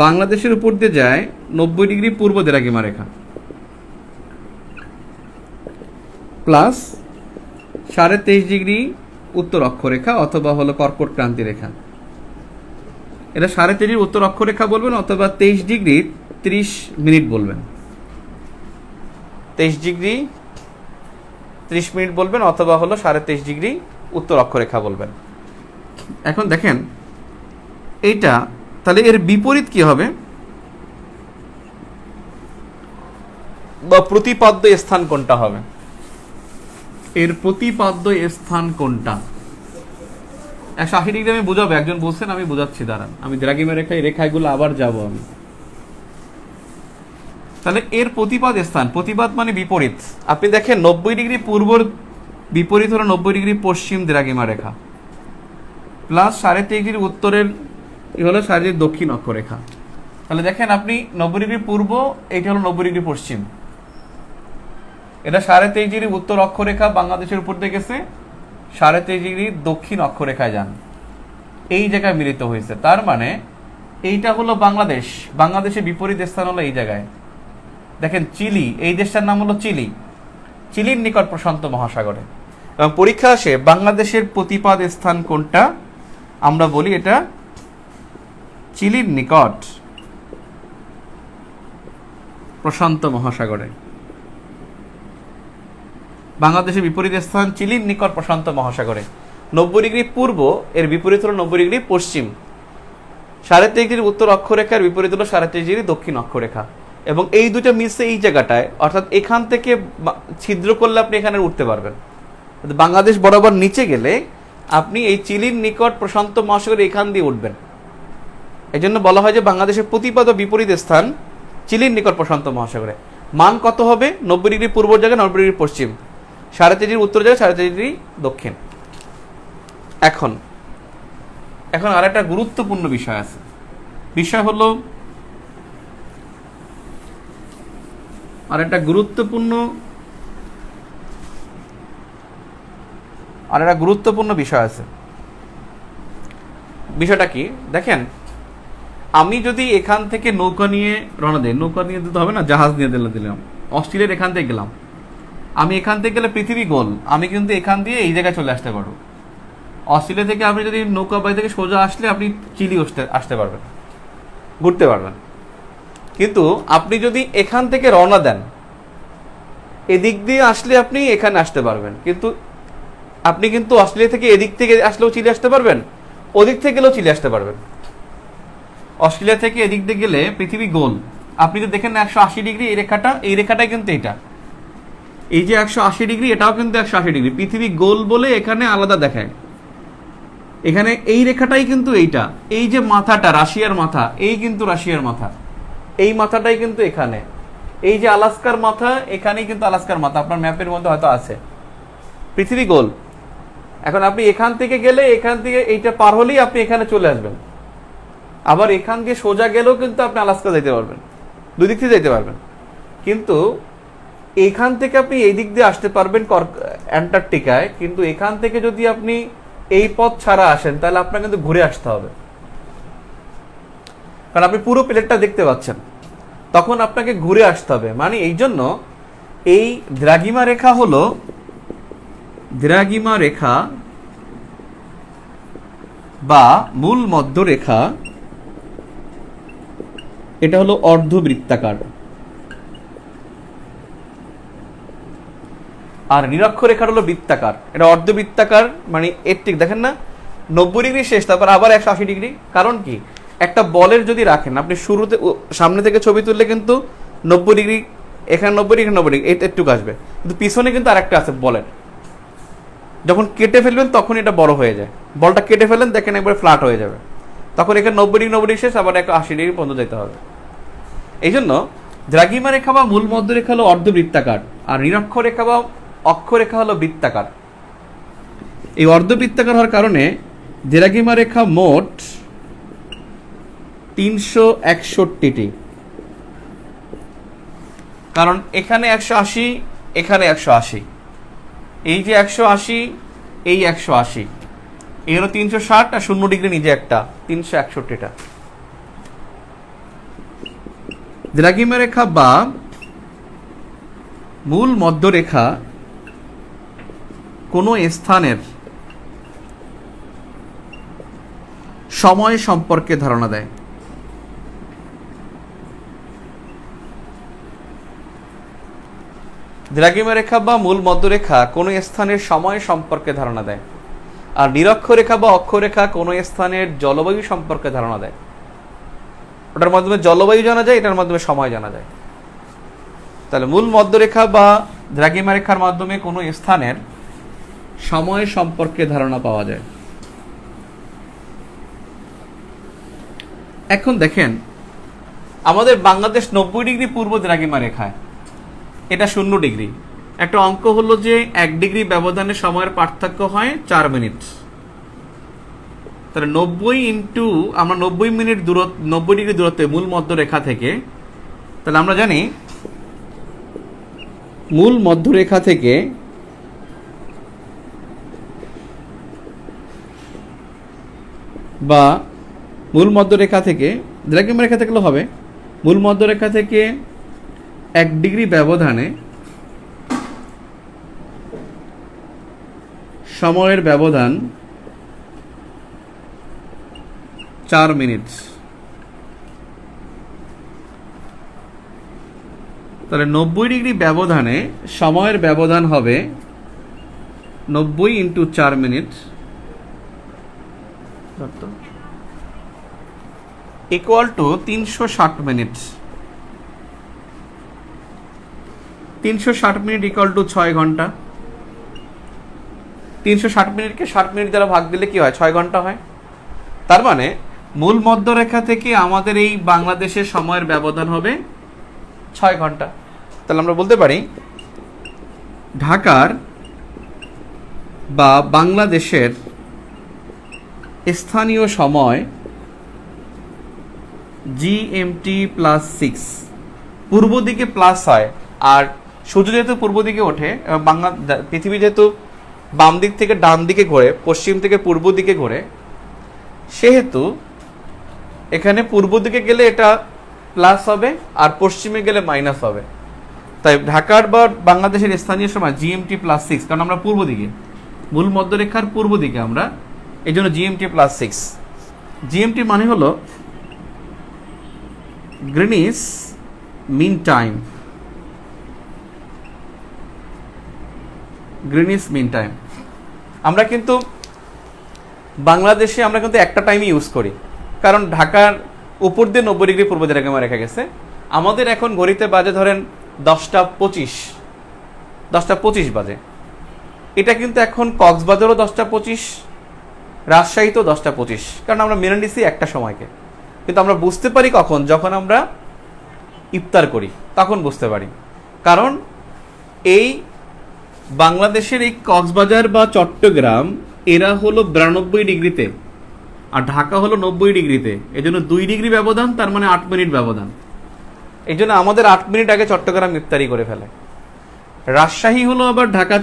বাংলাদেশের উপর দিয়ে যায় 90 ডিগ্রি পূর্ব দ্রাঘিমা রেখা প্লাস 23.5 ডিগ্রি উত্তর অক্ষরেখা অথবা হলো কর্কট ক্রান্তি রেখা। এটা 23.5 ডিগ্রি উত্তর অক্ষরেখা বলবেন অথবা 23 ডিগ্রি 30 মিনিট বলবেন। 23 ডিগ্রি 30 মিনিট বলবেন অথবা হলো 23.5 ডিগ্রি উত্তর অক্ষরেখা বলবেন। এখন দেখেন এইটা, তাহলে এর বিপরীত কি হবে বা প্রতিপাদ্য স্থান কোনটা হবে? এর প্রতিপাদ্য স্থান কোনটা? 180 ডিগ্রি আমি বুঝাবো, একজন বলছেন আমি বুঝাচ্ছি, দাঁড়ান আমি দ্রাঘিমা রেখা এই রেখাগুলো আবার যাব আমি। তাহলে এর প্রতিপাদ স্থান, প্রতিপাদ মানে বিপরীত। আপনি দেখেন 90 ডিগ্রি পূর্বর বিপরীত হলো 90 ডিগ্রি পশ্চিম দ্রাঘিমা রেখা প্লাস 23.5 ডিগ্রি উত্তরের হলো 23 দক্ষিণ অক্ষরেখা। তাহলে দেখেন আপনি 90 ডিগ্রি পূর্ব, এইটা হলো 90 ডিগ্রি পশ্চিম, এটা 23.5 ডিগ্রি উত্তর অক্ষরেখা বাংলাদেশের উপর দিয়ে গেছে, 23.5 ডিগ্রি দক্ষিণ অক্ষরেখায় যান, এই জায়গায় মিলিত হয়েছে। তার মানে এইটা হলো বাংলাদেশ, বাংলাদেশের বিপরীত স্থান হলো এই জায়গায়। দেখেন চিলি, এই দেশটার নাম হলো চিলি, চিলির নিকট প্রশান্ত মহাসাগরে। এবং পরীক্ষা আসে বাংলাদেশের প্রতিপাদ স্থান কোনটা, আমরা বলি এটা চিলির নিকট প্রশান্ত মহাসাগরে। বাংলাদেশের বিপরীত স্থান চিলির নিকট প্রশান্ত মহাসাগরে। 90 ডিগ্রি পূর্ব, এর বিপরীত হলো 90 ডিগ্রি পশ্চিম, 23.5 ডিগ্রি উত্তর অক্ষরেখার বিপরীত হলো 23.5 ডিগ্রি দক্ষিণ অক্ষরেখা। এবং এই দুটো মিলছে এই জায়গাটায়, অর্থাৎ এখান থেকে ছিদ্র করলে আপনি এখানে উঠতে পারবেন। বাংলাদেশ বরাবর নিচে গেলে আপনি এই চিলির নিকট প্রশান্ত মহাসাগরে এখান দিয়ে উঠবেন। এই জন্য বলা হয় যে বাংলাদেশের প্রতিপদ বিপরীত স্থান চিলির নিকট প্রশান্ত মহাসাগরে। মান কত হবে? 90 ডিগ্রি পূর্ব জায়গায় 90 ডিগ্রি পশ্চিম, 3.5 ডিগ্রি উত্তর জায়গায় 3.5 ডিগ্রি দক্ষিণ। এখন এখন আর একটা গুরুত্বপূর্ণ বিষয় আছে। বিষয় হলো আর একটা গুরুত্বপূর্ণ বিষয় আছে। বিষয়টা কি দেখেন, আমি যদি এখান থেকে নৌকা নিয়ে রওনা দিই, নৌকা নিয়ে দিতে হবে না, জাহাজ নিয়ে দিলাম, অস্ট্রেলিয়ার এখান থেকে গেলাম, আমি এখান থেকে গেলে পৃথিবী গোল, আমি কিন্তু এখান দিয়ে এই জায়গায় চলে আসতে পারবো। অস্ট্রেলিয়া থেকে আপনি যদি নৌকা বাড়ি থেকে সোজা আসলে আপনি চিলি আসতে পারবেন, ঘুরতে পারবেন। কিন্তু আপনি যদি এখান থেকে রওনা দেন, এদিক দিয়ে আসলে আপনি এখানে আসতে পারবেন, কিন্তু আপনি কিন্তু অস্ট্রেলিয়া থেকে এদিক থেকে আসলেও চিলি আসতে পারবেন, ওদিক থেকে গেলেও চিলি আসতে পারবেন। অস্ট্রেলিয়া থেকে এদিক দিয়ে গেলে পৃথিবী গোল, আপনি তো দেখেন 180 ডিগ্রি, এই রেখাটাই কিন্তু এটা, এই যে 180 ডিগ্রি, এটাও কিন্তু 180 ডিগ্রি। পৃথিবী গোল বলে এখানে আলাদা দেখায়, এখানে এই রেখাটাই কিন্তু এইটা, এই যে মাথাটা রাশিয়ার মাথা, এই কিন্তু রাশিয়ার মাথা, এই মাথাটাই কিন্তু এখানে, এই যে আলাস্কার মাথা, এখানেই কিন্তু আলাস্কার মাথা, আপনার ম্যাপের মধ্যে হয়তো আছে। পৃথিবী গোল। এখন আপনি এখান থেকে গেলে, এখান থেকে এইটা পার হলেই আপনি এখানে চলে আসবেন, আবার এখান দিয়ে সোজা গেলেও কিন্তু আপনি আলাস্কা যেতে পারবেন, দুই দিক থেকে যেতে পারবেন। কিন্তু এখান থেকে আপনি এই দিক দিয়ে আসতে পারবেন অ্যান্টার্কটিকায়, কিন্তু এখান থেকে যদি আপনি এই পথ ছাড়া আসেন তাহলে আপনার কিন্তু ঘুরে আসতে হবে, কারণ আপনি পুরো প্লেটটা দেখতে পাচ্ছেন, তখন আপনাকে ঘুরে আসতে হবে। মানে এই জন্য এই দ্রাঘিমা রেখা হলো, দ্রাঘিমা রেখা বা মূল মধ্যরেখা, এটা হলো অর্ধবৃত্তাকার। আর নিরক্ষরেখার হলো বৃত্তাকার, এটা অর্ধবৃত্তাকার। মানে এর ঠিক দেখেন না, 90 ডিগ্রি শেষ, তারপর আবার 180 ডিগ্রি। কারণ কি, একটা বলের যদি রাখেন আপনি, শুরুতে সামনে থেকে ছবি তুললে কিন্তু 90 ডিগ্রি, এখানে 90 ডিগ্রি, এখানে 90 ডিগ্রি, একটুক আসবে, কিন্তু পিছনে কিন্তু আরেকটা আছে বলের। যখন কেটে ফেলবেন তখন এটা বড় হয়ে যায়, বলটা কেটে ফেলেন দেখেন একবার ফ্ল্যাট হয়ে যাবে, তখন এখানে 90 ডিগ্রি শেষ, আবার 180 ডিগ্রি পর্যন্ত যেতে হবে। এই জন্য দ্রাঘিমা রেখা বা মূল মধ্যরেখা হলো অর্ধবৃত্তাকার, আর নিরক্ষরেখা বা অক্ষরেখা হলো বৃত্তাকার। এই অর্ধবৃত্তাকার হওয়ার কারণে দ্রাঘিমা রেখা মোট 361টি, কারণ এখানে 180, এখানে 180, এই যে 180, এই 180, এই হলো 360, আর 0 ডিগ্রি নিজে একটা 361টা। দ্রাঘিমা রেখা বা মূল মধ্যরেখা কোনো স্থানের সময় সম্পর্কে ধারণা দেয়। দ্রাঘিমা রেখা বা মূল মধ্যরেখা কোনো স্থানের সময় সম্পর্কে ধারণা দেয়, আর নিরক্ষরেখা বা অক্ষরেখা কোনো স্থানের জলবায়ু সম্পর্কে ধারণা দেয়। ওটার মাধ্যমে জলবায়ু জানা যায়, এটার মাধ্যমে সময় জানা যায়। তাহলে মূল মধ্যরেখা বা দ্রাঘিমা রেখার মাধ্যমে কোনো স্থানের সময় সম্পর্কে ধারণা পাওয়া যায়। এখন দেখেন, আমাদের বাংলাদেশ 90 ডিগ্রি পূর্ব দ্রাঘিমা রেখায়, এটা 0 ডিগ্রি। একটা অঙ্ক হলো যে 1 ডিগ্রি ব্যবধানে সময়ের পার্থক্য হয় 4 মিনিট। তাহলে 90 ইন্টু, আমরা 90 মিনিট দূরত্ব, 90 ডিগ্রি দূরত্বে মূল মধ্যরেখা থেকে, তাহলে আমরা জানি মূল মধ্যরেখা থেকে বা মূল মধ্যরেখা থেকে, দ্রাঘিমা রেখা থাকলে হবে, মূল মধ্যরেখা থেকে 1 ডিগ্রি ব্যবধানে সময়ের ব্যবধান 4 মিনিট। তাহলে 90 ডিগ্রি ব্যবধানে সময়ের ব্যবধান হবে 90 into 4 minute equal to 360 minute. 360 minute equal to 6 ঘন্টা। 360 মিনিটকে 60 মিনিট দ্বারা ভাগ দিলে কি হয়? 6 ঘন্টা হয়। তার মানে মূল মধ্যরেখা থেকে আমাদের এই বাংলাদেশের সময়ের ব্যবধান হবে 6 ঘন্টা। তাহলে আমরা বলতে পারি ঢাকার বা বাংলাদেশের স্থানীয় সময় জিএমটি প্লাস 6। পূর্ব দিকে প্লাস হয়, আর সূর্য যেহেতু পূর্ব দিকে ওঠে, পৃথিবী যেহেতু বাম দিক থেকে ডান দিকে ঘোরে, পশ্চিম থেকে পূর্ব দিকে ঘোরে, সেহেতু এখানে পূর্ব দিকে গেলে এটা প্লাস হবে আর পশ্চিমে গেলে মাইনাস হবে। তাই ঢাকার বা বাংলাদেশের স্থানীয় সময় জিএমটি প্লাস 6, কারণ আমরা পূর্ব দিকে, মূল মধ্যরেখার পূর্ব দিকে আমরা, এই জন্য জিএমটি প্লাস 6। জিএমটি মানে হলো Greenwich mean time, Greenwich mean time. আমরা কিন্তু বাংলাদেশে আমরা কিন্তু একটা টাইমই ইউজ করি, কারণ ঢাকার উপর দিয়ে 90 ডিগ্রি পূর্ব দিকে রেখা গেছে। আমাদের এখন ঘড়িতে বাজে ধরেন 10টা 25 বাজে। এটা কিন্তু এখন কক্সবাজারও 10টা 25, রাজশাহীতেও 10টা 25, কারণ আমরা মেনে নিছি একটা সময়কে। কিন্তু আমরা বুঝতে পারি কখন, যখন আমরা ইফতার করি তখন বুঝতে পারি। কারণ এই বাংলাদেশের এই কক্সবাজার বা চট্টগ্রাম এরা হলো 92 ডিগ্রিতে, আর ঢাকা হলো 90 ডিগ্রিতে। এই জন্য 2 ডিগ্রি ব্যবধান, তার মানে 8 মিনিট ব্যবধান। এই জন্য আমাদের 8 মিনিট আগে চট্টগ্রাম ইফতারি করে ফেলে। রাজশাহী হলো আবার ঢাকা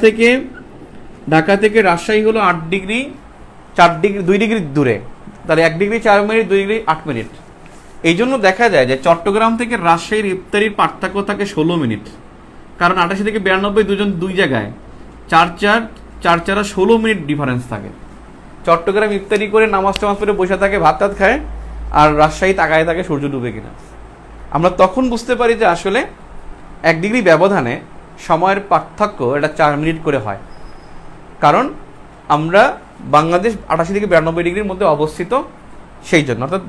থেকে রাজশাহী হলো 8 ডিগ্রি 4 ডিগ্রি 2 ডিগ্রি দূরে, তাহলে 1 ডিগ্রি 4 মিনিট, 2 ডিগ্রি 8 মিনিট। এই জন্য দেখা যায় যে চট্টগ্রাম থেকে রাজশাহীর ইফতারির পার্থক্য থাকে 16 মিনিট, কারণ 88 থেকে 92 দুজন দুই জায়গায়, 4 16 মিনিট ডিফারেন্স থাকে। চট্টগ্রাম ইফতারি করে নামাজ টামাজ পড়ে বসে থাকে, ভাত টাত খায়, আর রাজশাহী তাকায় থাকে সূর্য ডুবে কিনা। আমরা তখন বুঝতে পারি যে আসলে 1 ডিগ্রি ব্যবধানে সময়ের পার্থক্য এটা 4 মিনিট করে হয়, কারণ আমরা বাংলাদেশ 88 থেকে 92 ডিগ্রির মধ্যে অবস্থিত, সেই জন্য। অর্থাৎ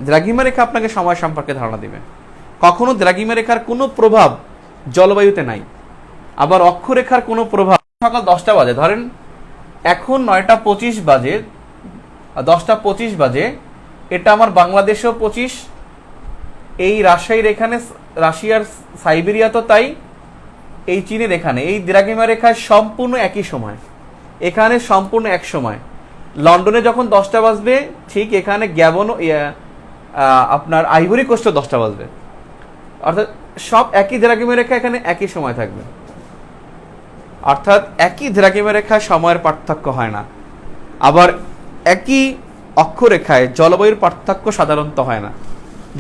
দ্রাঘিমা রেখা আপনাকে সময় সম্পর্কে ধারণা দেবে। কখনো দ্রাঘিমা রেখার কোনো প্রভাব জলবায়ুতে নাই, আবার অক্ষরেখার কোনো প্রভাব। সকাল 10টা বাজে, ধরেন এখন 9টা 25 বাজে, 10টা 25 বাজে, এটা আমার বাংলাদেশেও 25, এই রাজশাহীর এখানে, রাশিয়ার সাইবেরিয়া তো তাই, এই চীনের এখানে, এই দ্রাঘিমা রেখায় সম্পূর্ণ একই সময়, এখানে সম্পূর্ণ এক সময়। লন্ডনে যখন 10টা বাজবে, ঠিক এখানে গ্যাবনও আপনার আইভরি কোস্টও 10টা বাজবে। অর্থাৎ সব একই দ্রাঘিমা রেখা, এখানে একই সময় থাকবে। অর্থাৎ একই দ্রাঘিমা রেখায় সময়ের পার্থক্য হয় না। আবার একই অক্ষরেখায় জলবায়ুর পার্থক্য সাধারণত হয় না।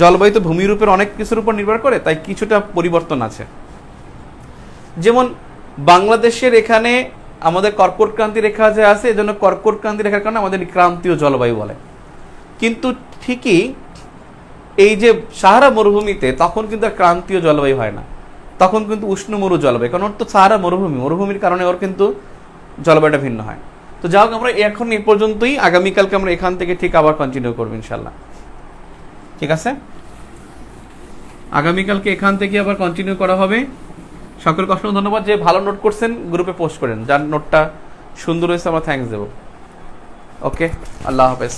জলবায়ু তো ভূমিরূপের অনেক কিছুর উপর নির্ভর করে, তাই কিছুটা পরিবর্তন আছে। যেমন বাংলাদেশের এখানে আমাদের কর্কট ক্রান্তি রেখা যে আছে, এজন্য কর্কট ক্রান্তি রেখার কারণে আমাদের ক্রান্তীয় জলবায়ু বলে। কিন্তু ঠিকই এই যে সাহারা মরুভূমিতে তখন কিন্তু আর ক্রান্তীয় জলবায়ু হয় না, তখন কিন্তু উষ্ণ মরু জলবায়ু, কারণ ওর তো সাহারা মরুভূমির কারণে ওর কিন্তু জলবায়ুটা ভিন্ন হয়। তো যাই হোক, আমরা এখন এই পর্যন্তই। আগামীকালকে আমরা এখান থেকে ঠিক আবার কন্টিনিউ করবো ইনশাল্লাহ। ঠিক আছে, আগামীকালকে এখান থেকে আবার কন্টিনিউ করা হবে। সকলকে অসংখ্য ধন্যবাদ। যে ভালো নোট করছেন গ্রুপে পোস্ট করেন, যার নোটটা সুন্দর হয়েছে আমরা থ্যাঙ্কস দেবো। ওকে, আল্লাহ হাফেজ।